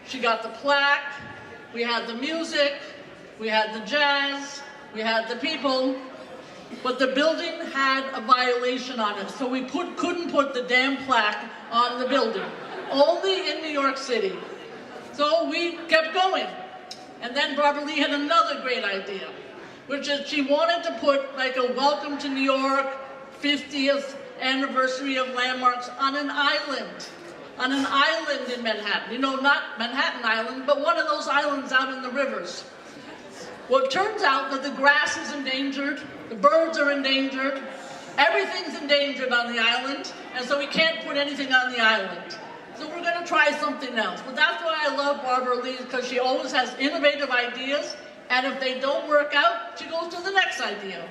She got the plaque, we had the music, we had the jazz, we had the people, but the building had a violation on it, so we couldn't put the damn plaque on the building. Only in New York City. So we kept going. And then Barbaralee had another great idea, which is she wanted to put like a welcome to New York 50th anniversary of landmarks on an island in Manhattan. You know, not Manhattan Island, but one of those islands out in the rivers. Well, it turns out that the grass is endangered, the birds are endangered, everything's endangered on the island, and so we can't put anything on the island. So we're going to try something else. But that's why I love Barbaralee, because she always has innovative ideas, and if they don't work out, she goes to the next idea.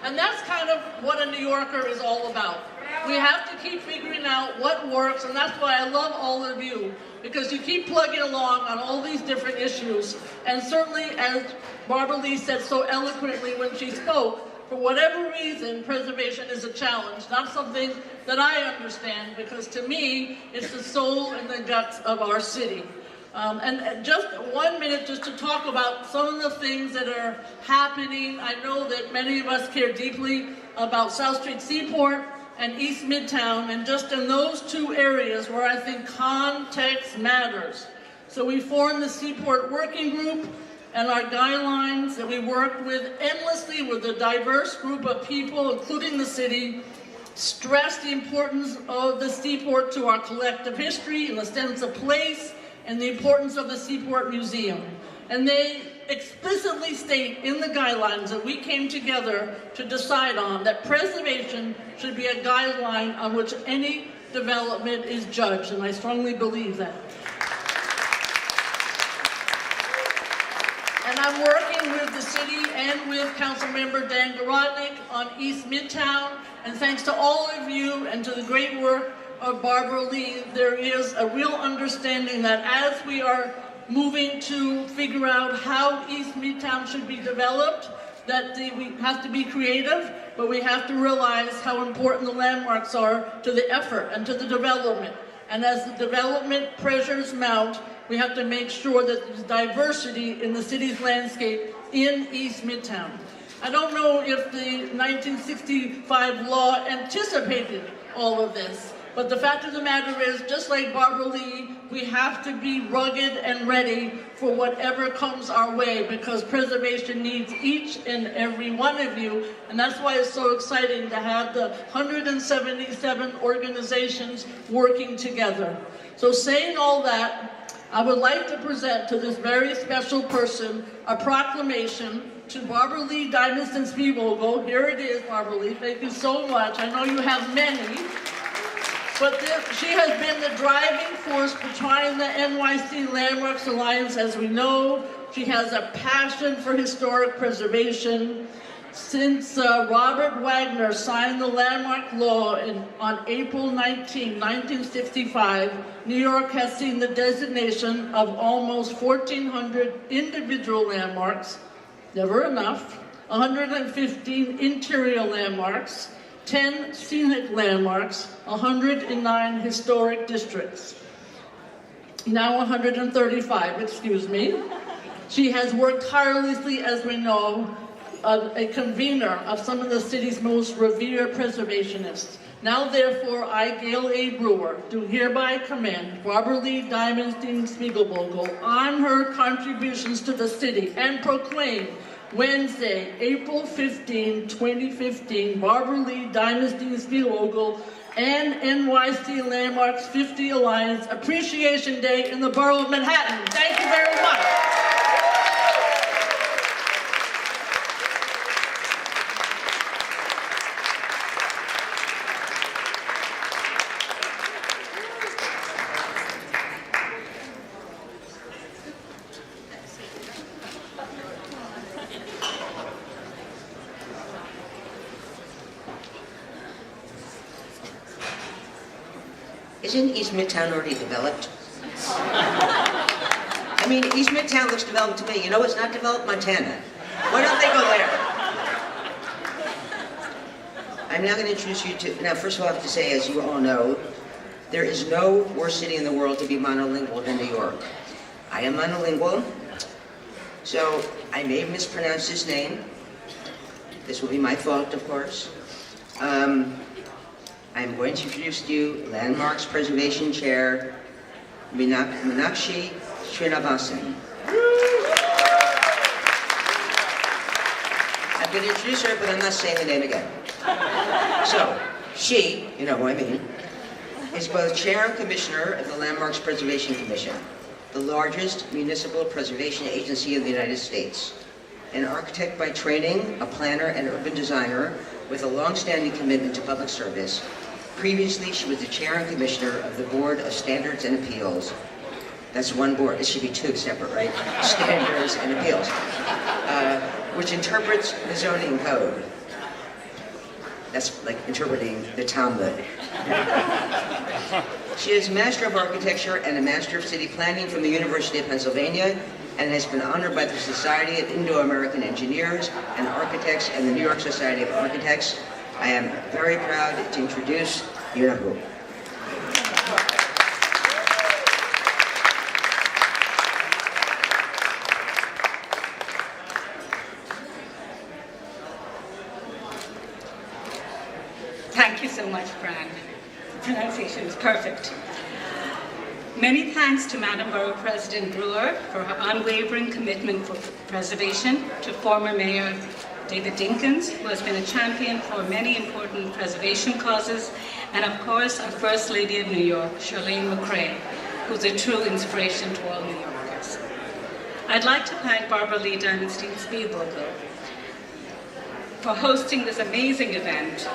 And that's kind of what a New Yorker is all about. We have to keep figuring out what works, and that's why I love all of you, because you keep plugging along on all these different issues. And certainly, as Barbaralee said so eloquently when she spoke, for whatever reason, preservation is a challenge, not something that I understand, because to me, it's the soul and the guts of our city. And just 1 minute just to talk about some of the things that are happening. I know that many of us care deeply about South Street Seaport and East Midtown, and just in those two areas where I think context matters. So we formed the Seaport Working Group, and our guidelines that we worked with endlessly with a diverse group of people, including the city, stress the importance of the Seaport to our collective history and the sense of place, and the importance of the Seaport Museum. And they explicitly state in the guidelines that we came together to decide on that preservation should be a guideline on which any development is judged, and I strongly believe that. And I'm working with the city and with Councilmember Dan Garodnick on East Midtown, and thanks to all of you and to the great work of Barbaralee, there is a real understanding that as we are moving to figure out how East Midtown should be developed, that we have to be creative, but we have to realize how important the landmarks are to the effort and to the development. And as the development pressures mount, we have to make sure that there's diversity in the city's landscape in East Midtown. I don't know if the 1965 law anticipated all of this, but the fact of the matter is, just like Barbaralee, we have to be rugged and ready for whatever comes our way, because preservation needs each and every one of you, and that's why it's so exciting to have the 177 organizations working together. So saying all that, I would like to present to this very special person a proclamation to Barbaralee Diamonstein-Spielvogel. Here it is, Barbaralee. Thank you so much. I know you have many. But she has been the driving force behind the NYC Landmarks Alliance, as we know. She has a passion for historic preservation. Since Robert Wagner signed the landmark law on April 19, 1965, New York has seen the designation of almost 1,400 individual landmarks, never enough, 115 interior landmarks, 10 scenic landmarks, 109 historic districts. Now 135, excuse me. She has worked tirelessly, as we know, a convener of some of the city's most revered preservationists. Now, therefore, I, Gail A. Brewer, do hereby commend Barbaralee Diamonstein-Spielvogel on her contributions to the city and proclaim Wednesday, April 15, 2015, Barbaralee Diamonstein-Spielvogel and NYC Landmarks50 Alliance Appreciation Day in the Borough of Manhattan. Thank you very much. Isn't East Midtown already developed? I mean, East Midtown looks developed to me. You know what's not developed? Montana. Why don't they go there? I'm now going to introduce you to, now first of all I have to say, as you all know, there is no worse city in the world to be monolingual than New York. I am monolingual, so I may mispronounce his name. This will be my fault, of course. I'm going to introduce to you Landmarks Preservation Chair, Meenakshi Srinivasan. I'm going to introduce her, but I'm not saying the name again. So, she, you know who I mean, is both Chair and Commissioner of the Landmarks Preservation Commission, the largest municipal preservation agency in the United States. An architect by training, a planner and urban designer with a long-standing commitment to public service. Previously, she was the Chair and Commissioner of the Board of Standards and Appeals. That's one board. It should be two separate, right? Standards and Appeals, which interprets the zoning code. That's like interpreting the Talmud. She is Master of Architecture and a Master of City Planning from the University of Pennsylvania, and has been honored by the Society of Indo-American Engineers and Architects and the New York Society of Architects. I am very proud to introduce Yunahu. Thank you so much, Fran. The pronunciation is perfect. Many thanks to Madam Borough President Brewer for her unwavering commitment for preservation, to former Mayor David Dinkins, who has been a champion for many important preservation causes, and of course our First Lady of New York, Charlene McCray, who's a true inspiration to all New Yorkers. I'd like to thank Barbaralee Diamonstein-Spielvogel for hosting this amazing event,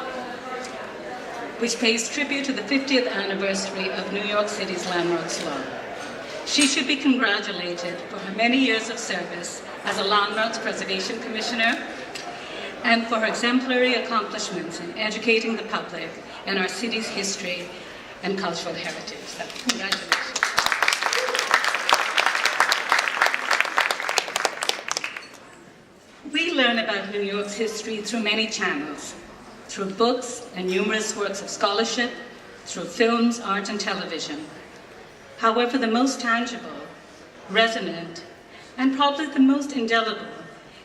which pays tribute to the 50th anniversary of New York City's Landmarks Law. She should be congratulated for her many years of service as a Landmarks Preservation Commissioner, and for her exemplary accomplishments in educating the public and our city's history and cultural heritage. So, congratulations. We learn about New York's history through many channels, through books and numerous works of scholarship, through films, art, and television. However, the most tangible, resonant, and probably the most indelible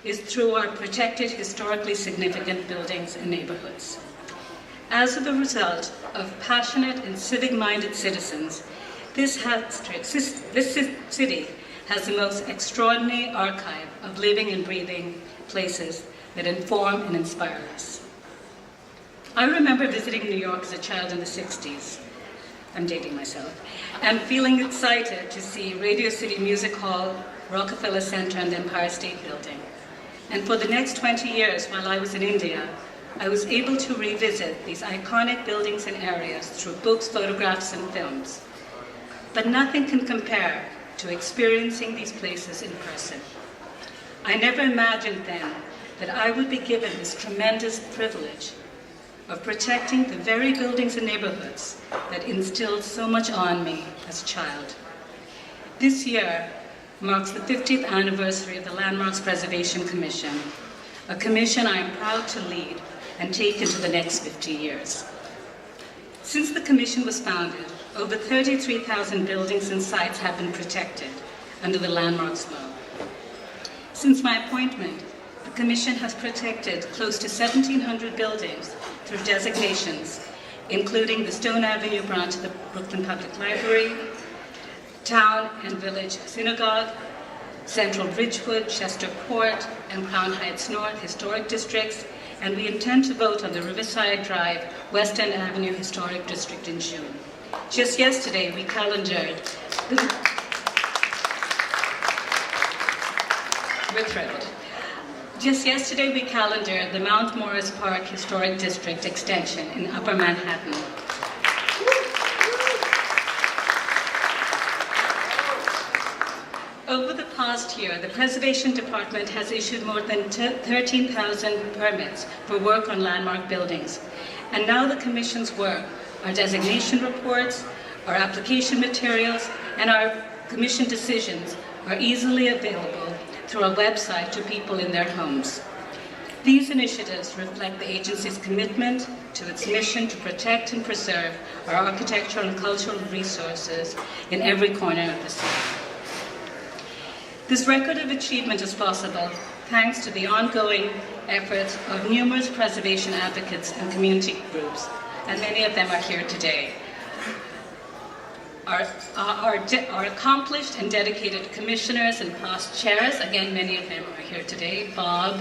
is through our protected, historically significant buildings and neighborhoods. As a result of passionate and civic-minded citizens, this city has the most extraordinary archive of living and breathing places that inform and inspire us. I remember visiting New York as a child in the 60s. I'm dating myself. And feeling excited to see Radio City Music Hall, Rockefeller Center, and the Empire State Building. And for the next 20 years, while I was in India, I was able to revisit these iconic buildings and areas through books, photographs, and films. But nothing can compare to experiencing these places in person. I never imagined then that I would be given this tremendous privilege of protecting the very buildings and neighborhoods that instilled so much on me as a child. This year marks the 50th anniversary of the Landmarks Preservation Commission, a commission I am proud to lead and take into the next 50 years. Since the commission was founded, over 33,000 buildings and sites have been protected under the Landmarks Law. Since my appointment, the commission has protected close to 1,700 buildings through designations, including the Stone Avenue branch of the Brooklyn Public Library, Town and Village Synagogue, Central Ridgewood, Chester Court, and Crown Heights North historic districts, and we intend to vote on the Riverside Drive, West End Avenue Historic District in June. Just yesterday, we calendared We're thrilled. Just yesterday, we calendared the Mount Morris Park Historic District extension in Upper Manhattan. Over the past year, the Preservation Department has issued more than 13,000 permits for work on landmark buildings. And now the Commission's work, our designation reports, our application materials, and our Commission decisions are easily available through our website to people in their homes. These initiatives reflect the agency's commitment to its mission to protect and preserve our architectural and cultural resources in every corner of the city. This record of achievement is possible thanks to the ongoing efforts of numerous preservation advocates and community groups, and many of them are here today. Our accomplished and dedicated commissioners and past chairs, again, many of them are here today. Bob's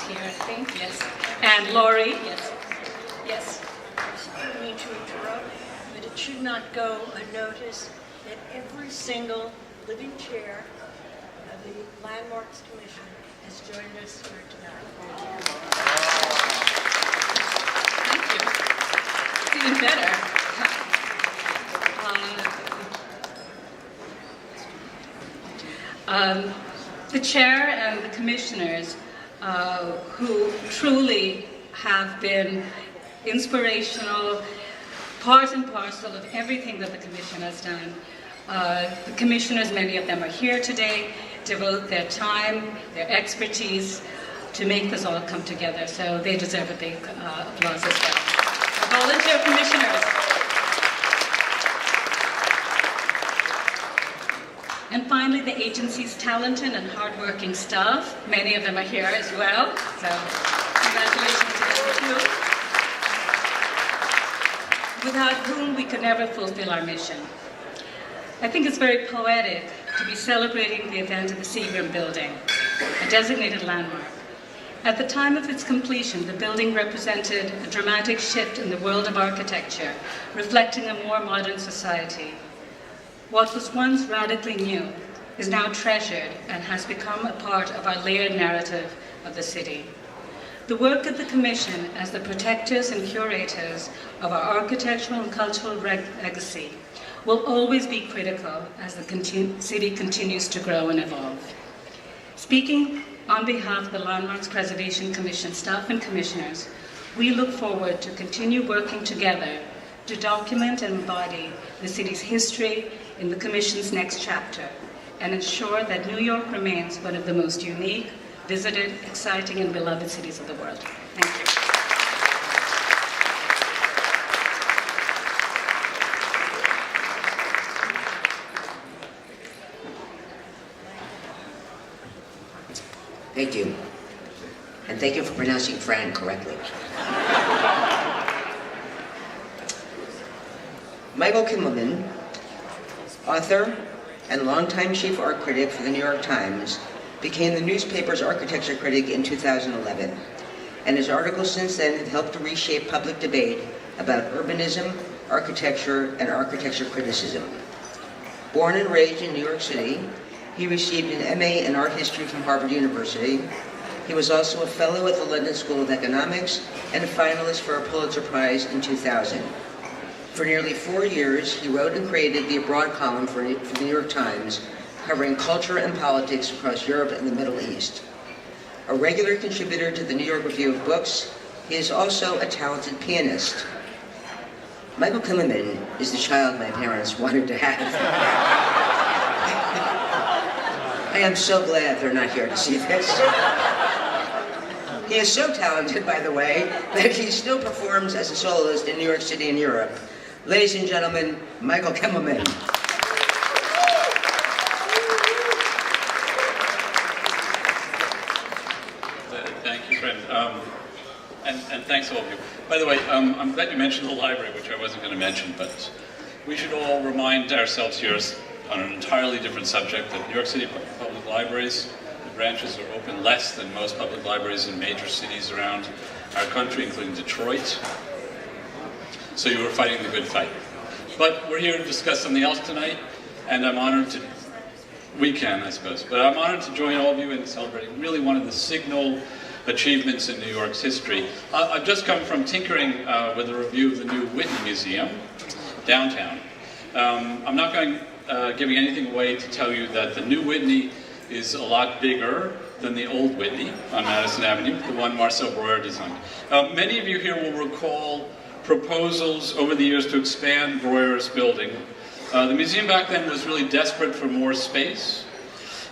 here, I think, yes. And Laurie, yes. Yes. I don't mean to interrupt, but it should not go unnoticed that every single living chair of the Landmarks Commission has joined us here tonight. Thank you. It's even better. The chair and the commissioners who truly have been inspirational, part and parcel of everything that the commission has done. The commissioners, many of them are here today, devote their time, their expertise to make this all come together. So they deserve a big applause as well. Our volunteer commissioners. And finally, the agency's talented and hardworking staff. Many of them are here as well, so congratulations to them too. Without whom we could never fulfill our mission. I think it's very poetic to be celebrating the event of the Seagram Building, a designated landmark. At the time of its completion, the building represented a dramatic shift in the world of architecture, reflecting a more modern society. What was once radically new is now treasured and has become a part of our layered narrative of the city. The work of the Commission as the protectors and curators of our architectural and cultural legacy will always be critical as the city continues to grow and evolve. Speaking on behalf of the Landmarks Preservation Commission staff and commissioners, we look forward to continue working together to document and embody the city's history in the Commission's next chapter and ensure that New York remains one of the most unique, visited, exciting, and beloved cities of the world. Thank you. Thank you. And thank you for pronouncing Fran correctly. Michael Kimmelman, author and longtime chief art critic for the New York Times, became the newspaper's architecture critic in 2011, and his articles since then have helped to reshape public debate about urbanism, architecture, and architecture criticism. Born and raised in New York City, he received an MA in art history from Harvard University. He was also a fellow at the London School of Economics and a finalist for a Pulitzer Prize in 2000. For nearly 4 years, he wrote and created the Abroad column for the New York Times, covering culture and politics across Europe and the Middle East. A regular contributor to the New York Review of Books, he is also a talented pianist. Michael Kimmelman is the child my parents wanted to have. I am so glad they're not here to see this. He is so talented, by the way, that he still performs as a soloist in New York City and Europe. Ladies and gentlemen, Michael Kimmelman. Thank you, Fred. And thanks all of you. By the way, I'm glad you mentioned the library, which I wasn't going to mention, but we should all remind ourselves here on an entirely different subject that New York City public libraries, the branches are open less than most public libraries in major cities around our country, including Detroit. So you were fighting the good fight. But we're here to discuss something else tonight, and I'm honored to, we can, I suppose, but I'm honored to join all of you in celebrating really one of the signal achievements in New York's history. I've just come from tinkering with a review of the new Whitney Museum downtown. I'm not giving anything away to tell you that the new Whitney is a lot bigger than the old Whitney on Madison Avenue, the one Marcel Breuer designed. Many of you here will recall proposals over the years to expand Breuer's building. The museum back then was really desperate for more space.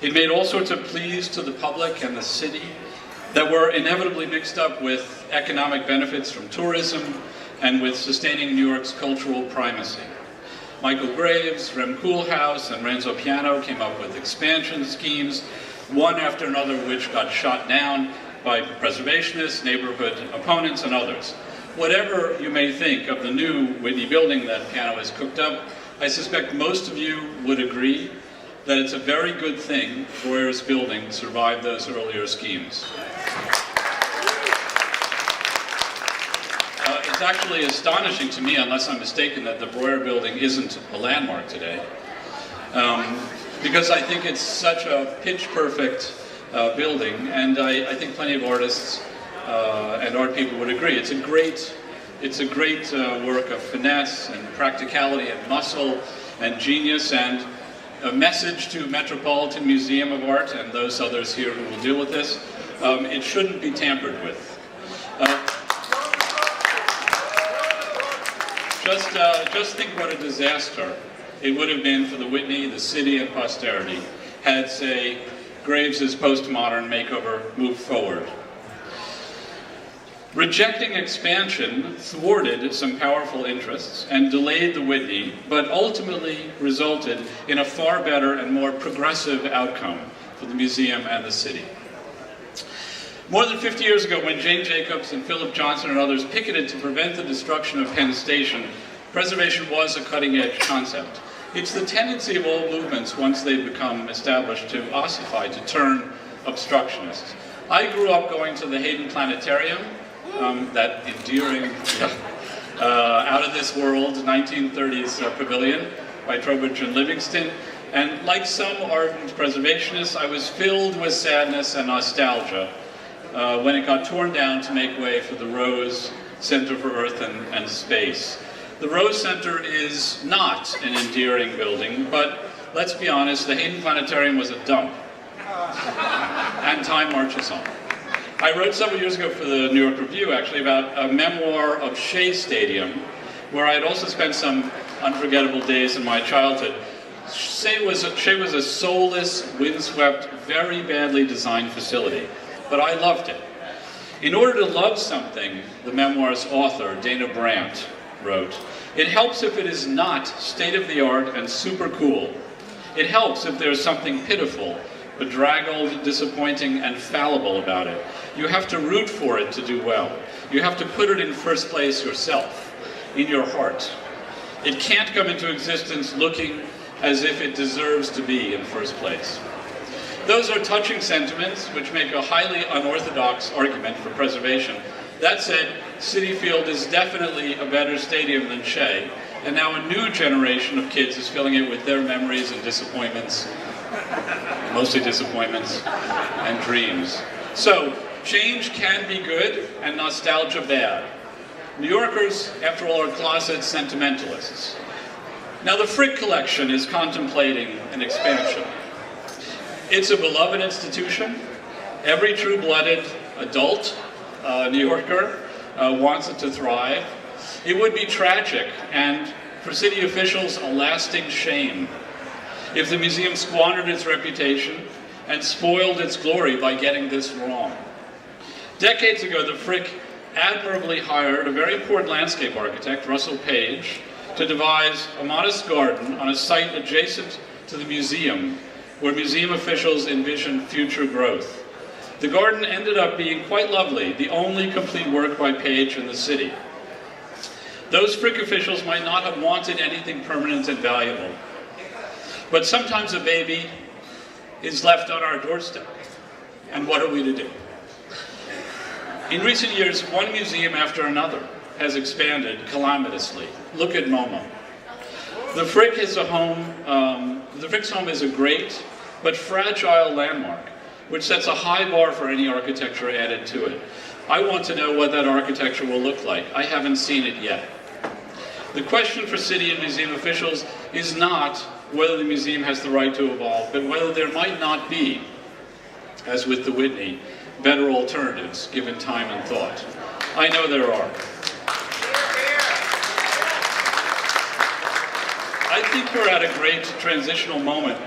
It made all sorts of pleas to the public and the city that were inevitably mixed up with economic benefits from tourism and with sustaining New York's cultural primacy. Michael Graves, Rem Koolhaus, and Renzo Piano came up with expansion schemes, one after another which got shot down by preservationists, neighborhood opponents, and others. Whatever you may think of the new Whitney building that Piano has cooked up, I suspect most of you would agree that it's a very good thing Breuer's building survived those earlier schemes. It's actually astonishing to me, unless I'm mistaken, that the Breuer building isn't a landmark today. Because I think it's such a pitch-perfect building, and I think plenty of artists and art people would agree. It's a great work of finesse and practicality and muscle and genius, and a message to Metropolitan Museum of Art and those others here who will deal with this. It shouldn't be tampered with. Just think what a disaster it would have been for the Whitney, the city, and posterity had, say, Graves's postmodern makeover moved forward. Rejecting expansion thwarted some powerful interests and delayed the Whitney, but ultimately resulted in a far better and more progressive outcome for the museum and the city. More than 50 years ago, when Jane Jacobs and Philip Johnson and others picketed to prevent the destruction of Penn Station, preservation was a cutting-edge concept. It's the tendency of all movements, once they become established, to ossify, to turn obstructionist. I grew up going to the Hayden Planetarium, that endearing, out of this world 1930s pavilion by Trowbridge and Livingston. And like some ardent preservationists, I was filled with sadness and nostalgia when it got torn down to make way for the Rose Center for Earth and Space. The Rose Center is not an endearing building, but let's be honest, the Hayden Planetarium was a dump. And time marches on. I wrote several years ago for the New York Review, actually, about a memoir of Shea Stadium, where I had also spent some unforgettable days in my childhood. Shea was a soulless, windswept, very badly designed facility, but I loved it. In order to love something, the memoir's author, Dana Brandt, wrote, "It helps if it is not state-of-the-art and super cool. It helps if there's something pitiful, bedraggled, disappointing, and fallible about it. You have to root for it to do well. You have to put it in first place yourself, in your heart. It can't come into existence looking as if it deserves to be in first place." Those are touching sentiments which make a highly unorthodox argument for preservation. That said, Citi Field is definitely a better stadium than Shea, and now a new generation of kids is filling it with their memories and disappointments, mostly disappointments, and dreams. So, change can be good and nostalgia bad. New Yorkers, after all, are closet sentimentalists. Now the Frick Collection is contemplating an expansion. It's a beloved institution. Every true-blooded adult New Yorker wants it to thrive. It would be tragic and, for city officials, a lasting shame if the museum squandered its reputation and spoiled its glory by getting this wrong. Decades ago, the Frick admirably hired a very important landscape architect, Russell Page, to devise a modest garden on a site adjacent to the museum, where museum officials envisioned future growth. The garden ended up being quite lovely, the only complete work by Page in the city. Those Frick officials might not have wanted anything permanent and valuable, but sometimes a baby is left on our doorstep, and what are we to do? In recent years, one museum after another has expanded calamitously. Look at MoMA. The Frick's home is a great but fragile landmark, which sets a high bar for any architecture added to it. I want to know what that architecture will look like. I haven't seen it yet. The question for city and museum officials is not whether the museum has the right to evolve, but whether there might not be, as with the Whitney, better alternatives given time and thought. I know there are. I think we're at a great transitional moment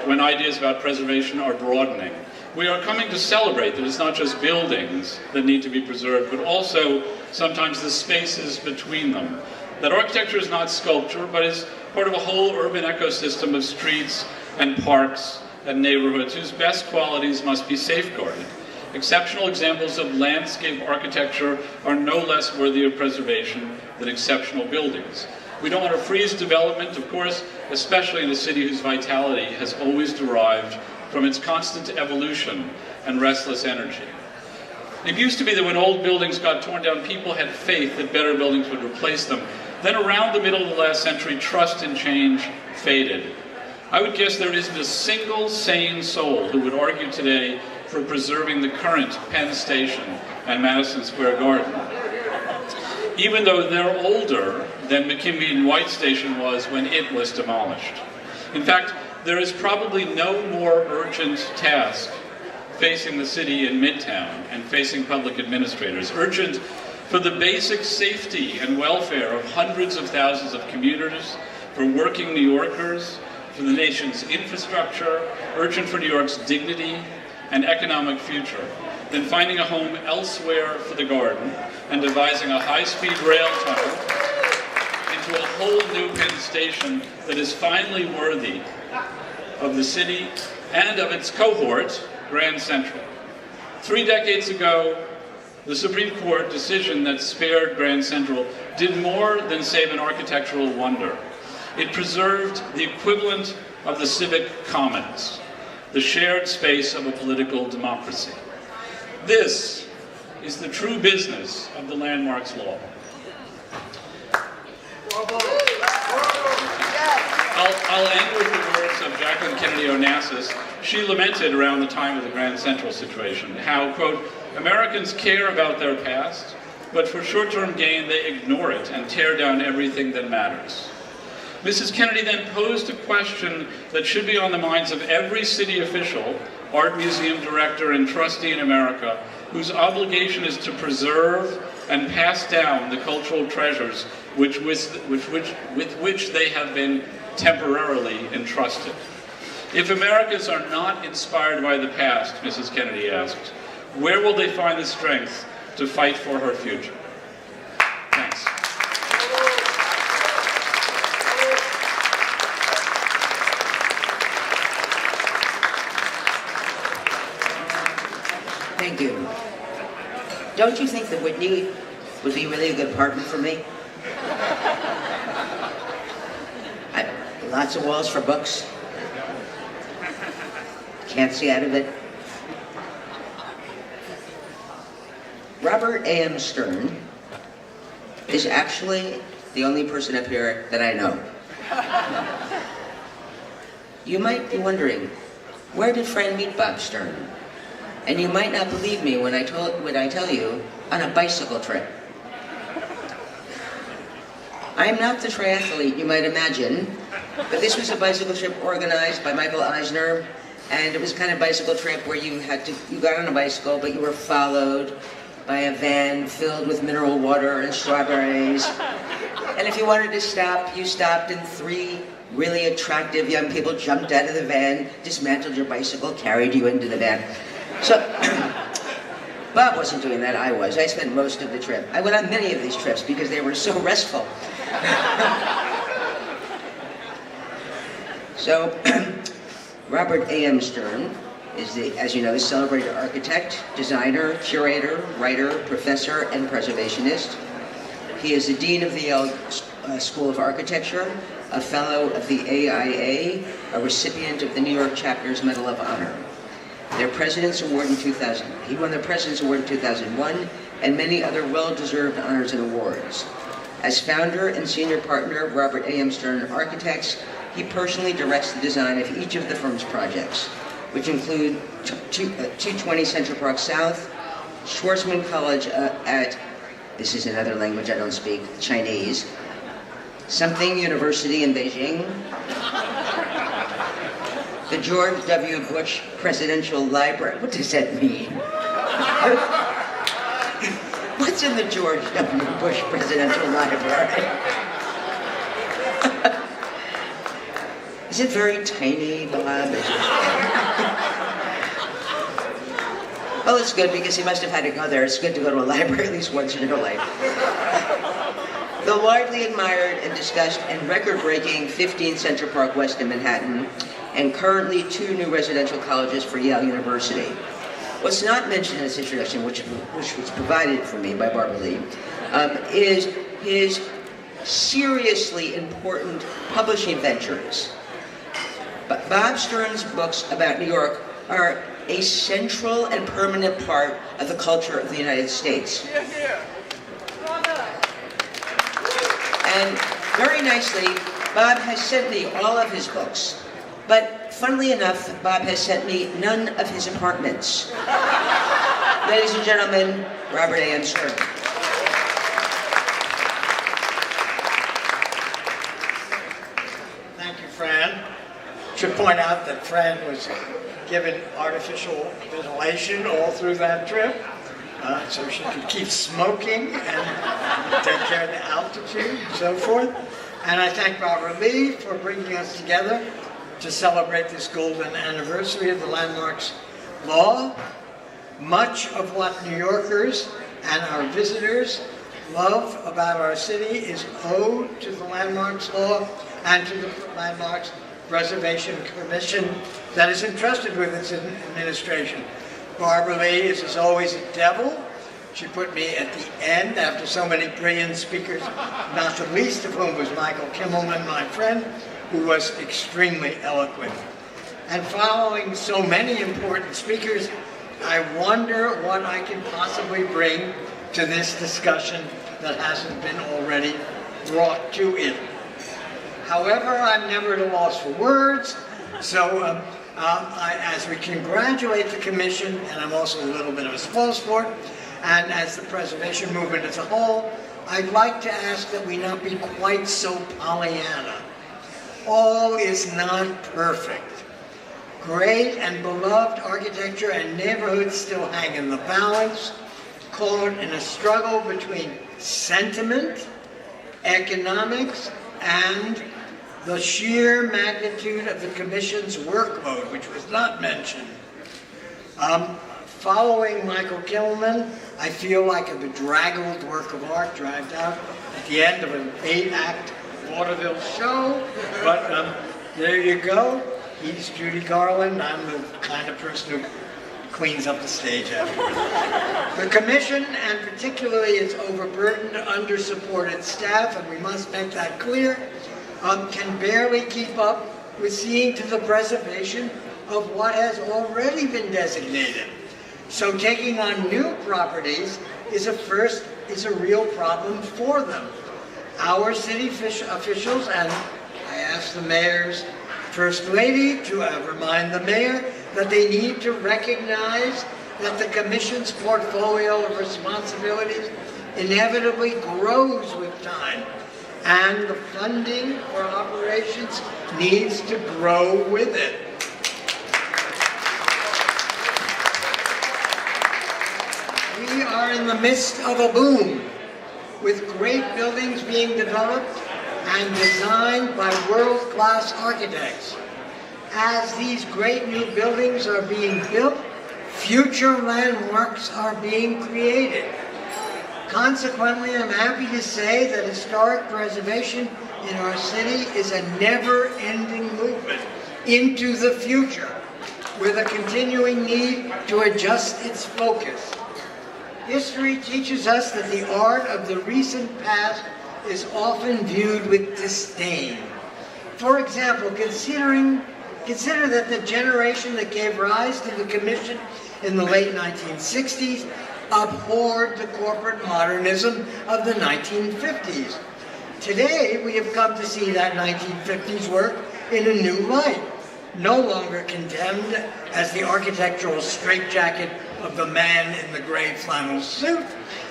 when ideas about preservation are broadening. We are coming to celebrate that it's not just buildings that need to be preserved, but also sometimes the spaces between them. That architecture is not sculpture, but is part of a whole urban ecosystem of streets and parks and neighborhoods whose best qualities must be safeguarded. Exceptional examples of landscape architecture are no less worthy of preservation than exceptional buildings. We don't want to freeze development, of course, especially in a city whose vitality has always derived from its constant evolution and restless energy. It used to be that when old buildings got torn down, people had faith that better buildings would replace them. Then around the middle of the last century, trust in change faded. I would guess there isn't a single sane soul who would argue today for preserving the current Penn Station and Madison Square Garden, even though they're older than McKinley and White Station was when it was demolished. In fact, there is probably no more urgent task facing the city in Midtown and facing public administrators. Urgent for the basic safety and welfare of hundreds of thousands of commuters, for working New Yorkers, for the nation's infrastructure, urgent for New York's dignity and economic future, than finding a home elsewhere for the garden and devising a high-speed rail tunnel into a whole new Penn Station that is finally worthy of the city and of its cohort, Grand Central. 3 decades ago, the Supreme Court decision that spared Grand Central did more than save an architectural wonder. It preserved the equivalent of the civic commons, the shared space of a political democracy. This is the true business of the landmarks law. I'll end with the words of Jacqueline Kennedy Onassis. She lamented around the time of the Grand Central situation how, quote, Americans care about their past, but for short-term gain they ignore it and tear down everything that matters. Mrs. Kennedy then posed a question that should be on the minds of every city official, art museum director, and trustee in America, whose obligation is to preserve and pass down the cultural treasures with which they have been temporarily entrusted. If Americans are not inspired by the past, Mrs. Kennedy asked, where will they find the strength to fight for her future? Thanks. Thank you. Don't you think that Whitney would be really a good partner for me? Lots of walls for books. Can't see out of it. Robert A.M. Stern is actually the only person up here that I know. You might be wondering, where did Fran meet Bob Stern? And you might not believe me when I tell you, on a bicycle trip. I am not the triathlete you might imagine, but this was a bicycle trip organized by Michael Eisner, and it was the kind of bicycle trip where you got on a bicycle, but you were followed by a van filled with mineral water and strawberries. And if you wanted to stop, you stopped, and 3 really attractive young people jumped out of the van, dismantled your bicycle, carried you into the van. So, Bob wasn't doing that, I was. I spent most of the trip. I went on many of these trips because they were so restful. So, Robert A.M. Stern is, as you know, a celebrated architect, designer, curator, writer, professor, and preservationist. He is the dean of the Yale School of Architecture, a fellow of the AIA, a recipient of the New York Chapter's Medal of Honor. Their President's Award in 2000. He won the President's Award in 2001, and many other well-deserved honors and awards. As founder and senior partner of Robert A.M. Stern Architects, he personally directs the design of each of the firm's projects, which include 220 Central Park South, Schwarzman College at, this is another language I don't speak, Chinese, something University in Beijing, the George W. Bush Presidential Library. What does that mean? What's in the George W. Bush Presidential Library? Is it very tiny, Bob? Well, it's good because he must have had to go there. It's good to go to a library at least once in your life. The widely admired and discussed and record-breaking 15 Central Park West in Manhattan, and currently 2 new residential colleges for Yale University. What's not mentioned in this introduction, which was provided for me by Barbaralee, is his seriously important publishing ventures. Bob Stern's books about New York are a central and permanent part of the culture of the United States. And very nicely, Bob has sent me all of his books. But funnily enough, Bob has sent me none of his apartments. Ladies and gentlemen, Robert A.M. Stern. Thank you, Fran. Should point out that Fran was given artificial ventilation all through that trip, so she could keep smoking and take care of the altitude and so forth. And I thank Barbaralee for bringing us together to celebrate this golden anniversary of the Landmarks Law. Much of what New Yorkers and our visitors love about our city is owed to the Landmarks Law and to the Landmarks Preservation Commission that is entrusted with its administration. Barbaralee is, as always, a devil. She put me at the end after so many brilliant speakers, not the least of whom was Michael Kimmelman, my friend, who was extremely eloquent. And following so many important speakers, I wonder what I can possibly bring to this discussion that hasn't been already brought to it. However, I'm never at a loss for words, so as we congratulate the Commission, and I'm also a little bit of a spoilsport, and as the preservation movement as a whole, I'd like to ask that we not be quite so Pollyanna. All is not perfect. Great and beloved architecture and neighborhoods still hang in the balance, caught in a struggle between sentiment economics, and the sheer magnitude of the Commission's workload, which was not mentioned. Following Michael Kimmelman, I feel like a bedraggled work of art dragged out at the end of an 8-act vaudeville show, but there you go. He's Judy Garland. I'm the kind of person who cleans up the stage afterwards. The Commission, and particularly its overburdened, under-supported staff, and we must make that clear, can barely keep up with seeing to the preservation of what has already been designated. So taking on new properties is a real problem for them. Our city officials, and I asked the mayor's First Lady to remind the mayor that they need to recognize that the Commission's portfolio of responsibilities inevitably grows with time, and the funding for operations needs to grow with it. We are in the midst of a boom, with great buildings being developed and designed by world-class architects. As these great new buildings are being built, future landmarks are being created. Consequently, I'm happy to say that historic preservation in our city is a never-ending movement into the future, with a continuing need to adjust its focus. History teaches us that the art of the recent past is often viewed with disdain. For example, consider that the generation that gave rise to the Commission in the late 1960s abhorred the corporate modernism of the 1950s. Today, we have come to see that 1950s work in a new light, no longer condemned as the architectural straitjacket of the man in the gray flannel suit.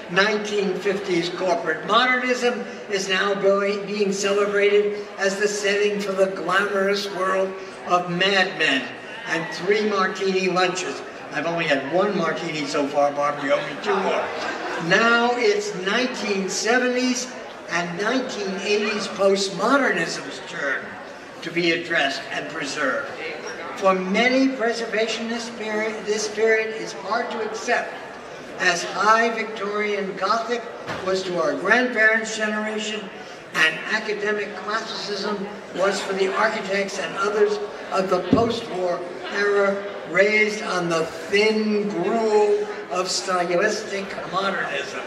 1950s corporate modernism is now being celebrated as the setting for the glamorous world of Mad Men and 3 martini lunches. I've only had 1 martini so far, Barbara, you owe me 2 more. Now it's 1970s and 1980s postmodernism's turn to be addressed and preserved. For many preservationists, this period is hard to accept, as high Victorian Gothic was to our grandparents' generation, and academic classicism was for the architects and others of the post-war era raised on the thin gruel of stylistic modernism.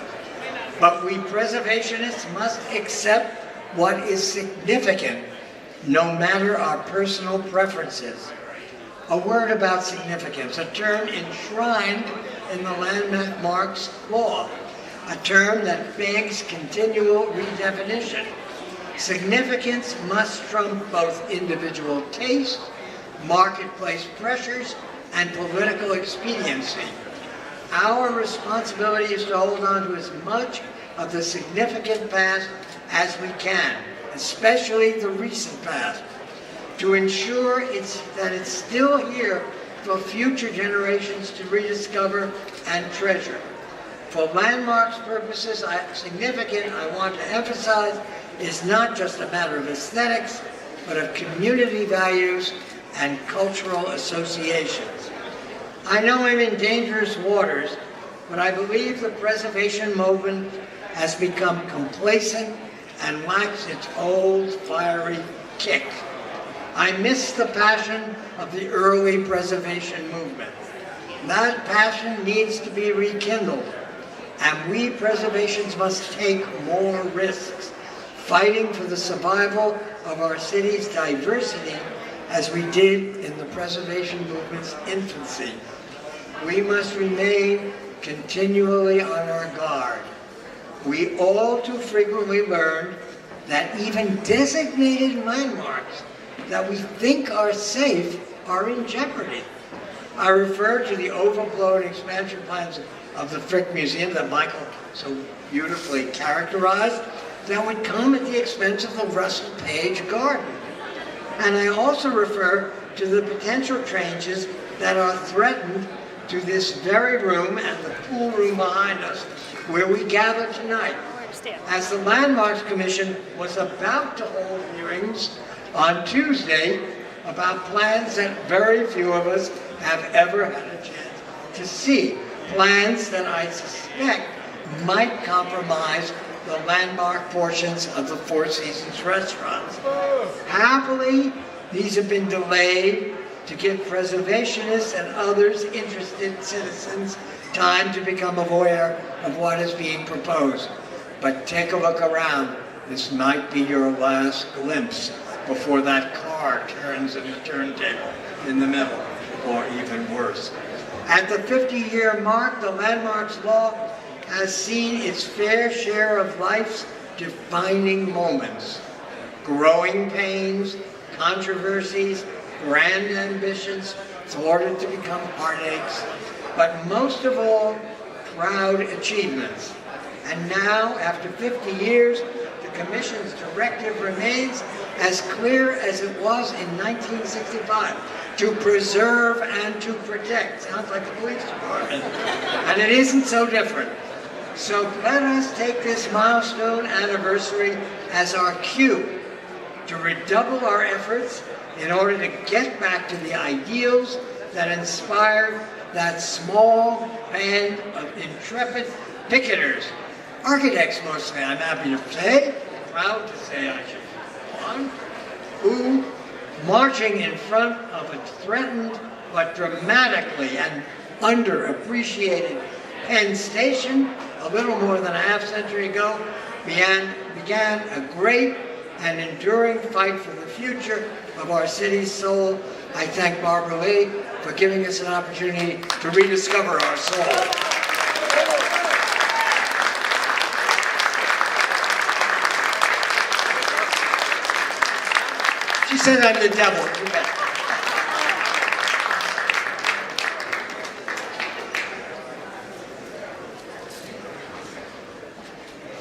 But we preservationists must accept what is significant, no matter our personal preferences. A word about significance, a term enshrined in the Landmarks law, a term that begs continual redefinition. Significance must trump both individual taste, marketplace pressures, and political expediency. Our responsibility is to hold on to as much of the significant past as we can, especially the recent past, to ensure that it's still here for future generations to rediscover and treasure. For landmarks purposes, significant, I want to emphasize, is not just a matter of aesthetics, but of community values and cultural associations. I know I'm in dangerous waters, but I believe the preservation movement has become complacent and lacks its old fiery kick. I miss the passion of the early preservation movement. That passion needs to be rekindled, and we preservationists must take more risks, fighting for the survival of our city's diversity as we did in the preservation movement's infancy. We must remain continually on our guard. We all too frequently learn that even designated landmarks that we think are safe are in jeopardy. I refer to the overflow and expansion plans of the Frick Museum that Michael so beautifully characterized that would come at the expense of the Russell Page Garden. And I also refer to the potential changes that are threatened to this very room and the pool room behind us, where we gather tonight. as the Landmarks Commission was about to hold hearings on Tuesday about plans that very few of us have ever had a chance to see. Plans that I suspect might compromise the landmark portions of the Four Seasons restaurants. Happily, these have been delayed to give preservationists and others interested citizens time to become aware of what is being proposed. But take a look around. This might be your last glimpse before that car turns in the turntable in the middle, or even worse. At the 50-year mark, the Landmarks Law has seen its fair share of life's defining moments. Growing pains, controversies, grand ambitions, thwarted to become heartaches, but most of all, proud achievements. And now, after 50 years, the Commission's directive remains as clear as it was in 1965, to preserve and to protect. Sounds like the police department. And it isn't so different. So let us take this milestone anniversary as our cue to redouble our efforts in order to get back to the ideals that inspired that small band of intrepid picketers, architects mostly, I'm happy to say, proud to say I should go on, who, marching in front of a threatened but dramatically and underappreciated Penn Station a little more than a half-century ago, began a great and enduring fight for the future of our city's soul. I thank Barbaralee for giving us an opportunity to rediscover our soul. She said I'm the devil. You bet.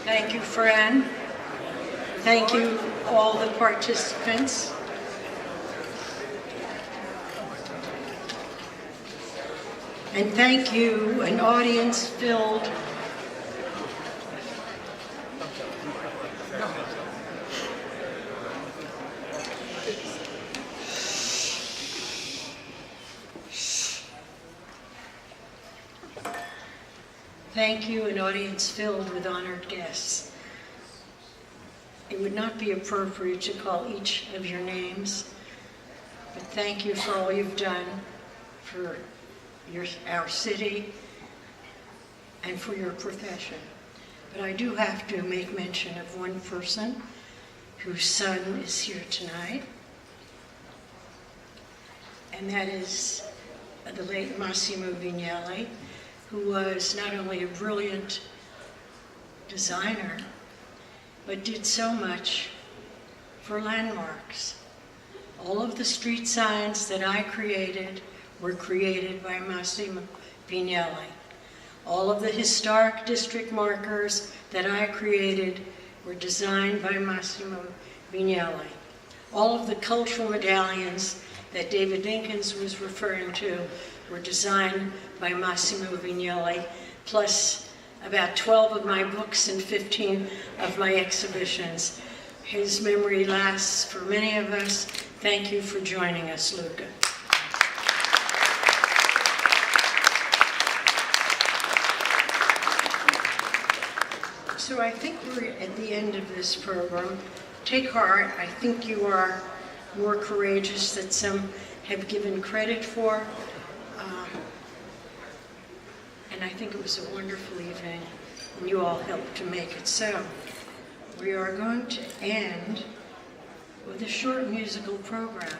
Thank you, Fran. Thank you, all the participants. And thank you, an audience filled Thank you, an audience filled with honored guests. It would not be appropriate to call each of your names, but thank you for all you've done for our city and for your profession. But I do have to make mention of one person whose son is here tonight, and that is the late Massimo Vignelli, who was not only a brilliant designer, but did so much for landmarks. All of the street signs that I created were created by Massimo Vignelli. All of the historic district markers that I created were designed by Massimo Vignelli. All of the cultural medallions that David Dinkins was referring to were designed by Massimo Vignelli, plus about 12 of my books and 15 of my exhibitions. His memory lasts for many of us. Thank you for joining us, Luca. So I think we're at the end of this program. Take heart. I think you are more courageous than some have given credit for. And I think it was a wonderful evening, and you all helped to make it so. We are going to end with a short musical program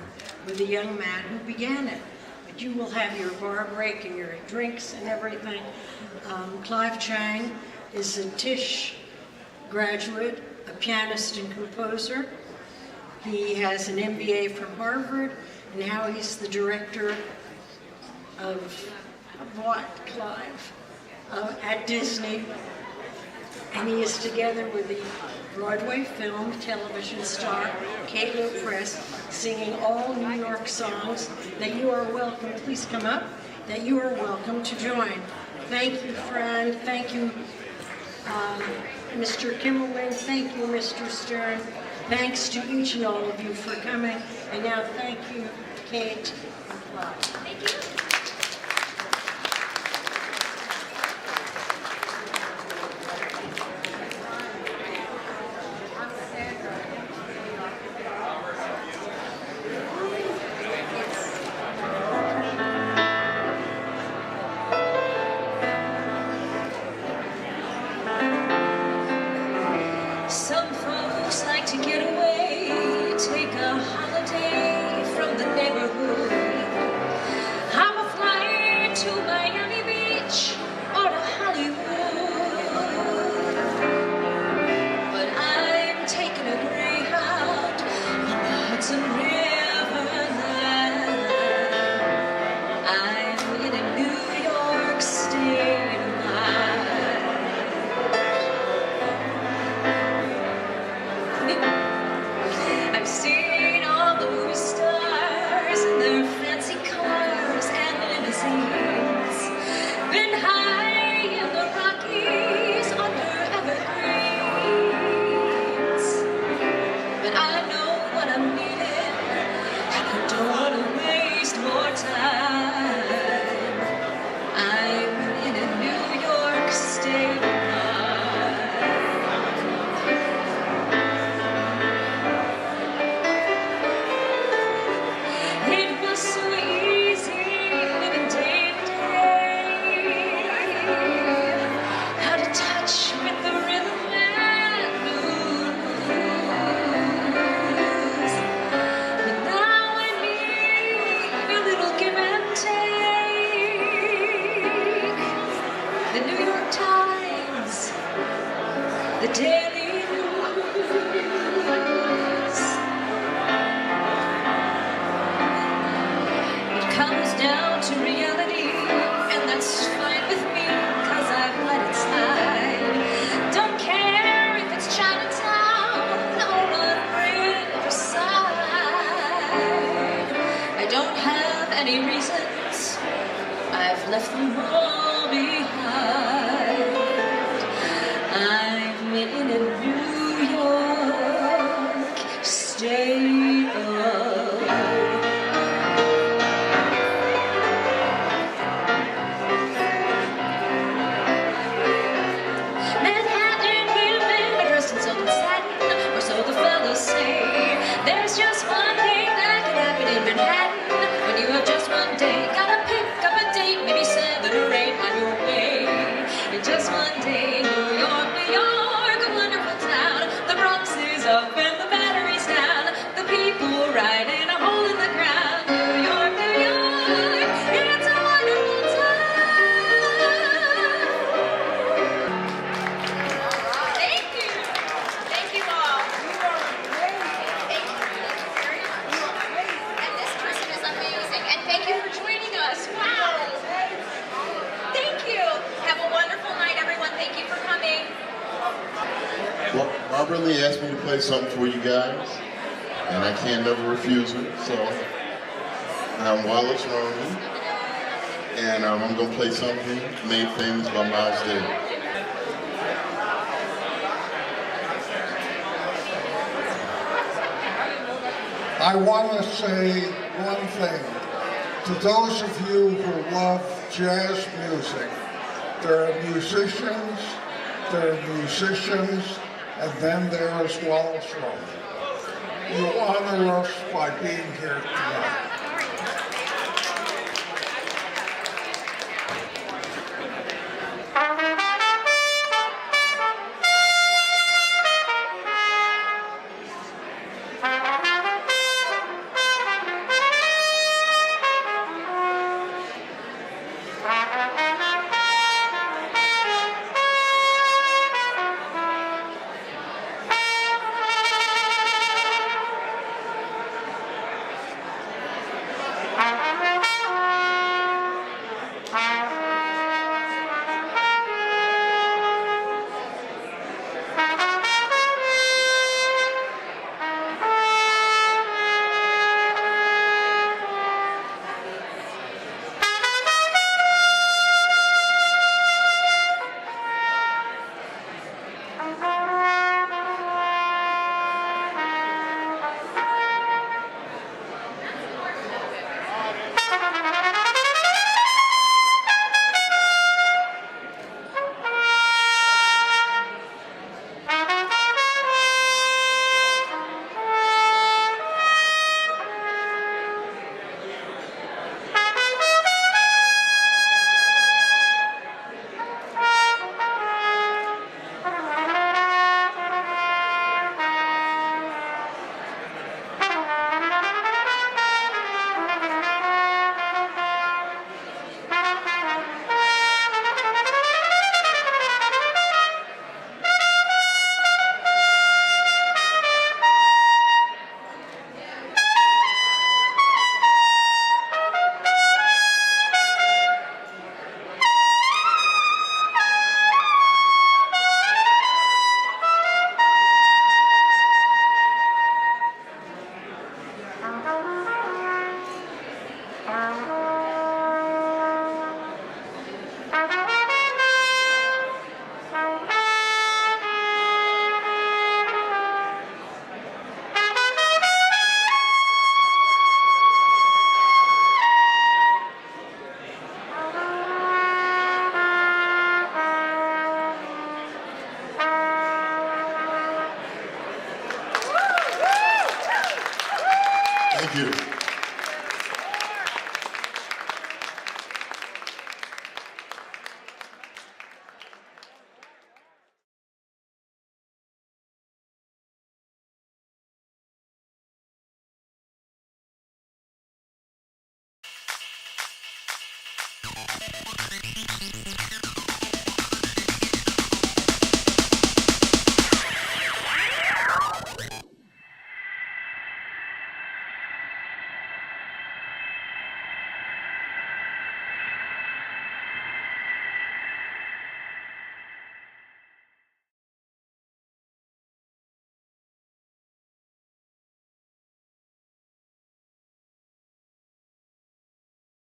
with a young man who began it. But you will have your bar break and your drinks and everything. Clive Chang is a Tisch graduate, a pianist and composer. He has an MBA from Harvard, and now he's the director of what, Clive? At Disney. And he is together with the Broadway film television star Kate Press, singing all New York songs that you are welcome, please come up, that you are welcome to join. Thank you, Fran. Thank you, Mr. Kimmelman, thank you, Mr. Stern. Thanks to each and all of you for coming. And now thank you, Kate. Thank you. Some folks like to get away, take a holiday from the neighborhood. Have a flight to Miami Beach or to Hollywood. But I'm taking a Greyhound on the Hudson River line. I'm in a New York state of mind. I've seen all the movie stars in their fancy cars and limousines. Been high in the Rockies under evergreens. But I know what I'm needing, and I don't want to waste more time. I'm in a New York state of mind. It was so easy living day to day. Out of touch with the rhythm and blues. But now I need a little give and take. The New York Times, the Daily News. It comes down to reality, and that's fine with me, 'cause I've let it slide. Don't care if it's Chinatown or on Riverside. I don't have any reasons, I've left them all behind. I'm in a New York state of Manhattan, women are dressed in silk and satin, or so the fellas say. There's just one thing that can happen in Manhattan when you have just one day. Gotta pick up a date, maybe 7 or 8 on your way. In just one day, New York, a wonderful town. The Bronx is up and the Battery's down. The people right in a hole in the ground. New York, it's a wonderful town. Thank you. Thank you all. Thank you very much. And this person is amazing. And thank you for joining us. Wow. Thank you. Have a wonderful night, everyone. Thank you for coming. Well, Barbaralee asked me to play something for you guys, and I can't never refuse her. So I'm Wallace Roney, and I'm going to play something made famous by Miles Davis. I want to say one thing. To those of you who love jazz music, there are musicians, and then there is Wallace Roney. You honor us by being here tonight. Bye.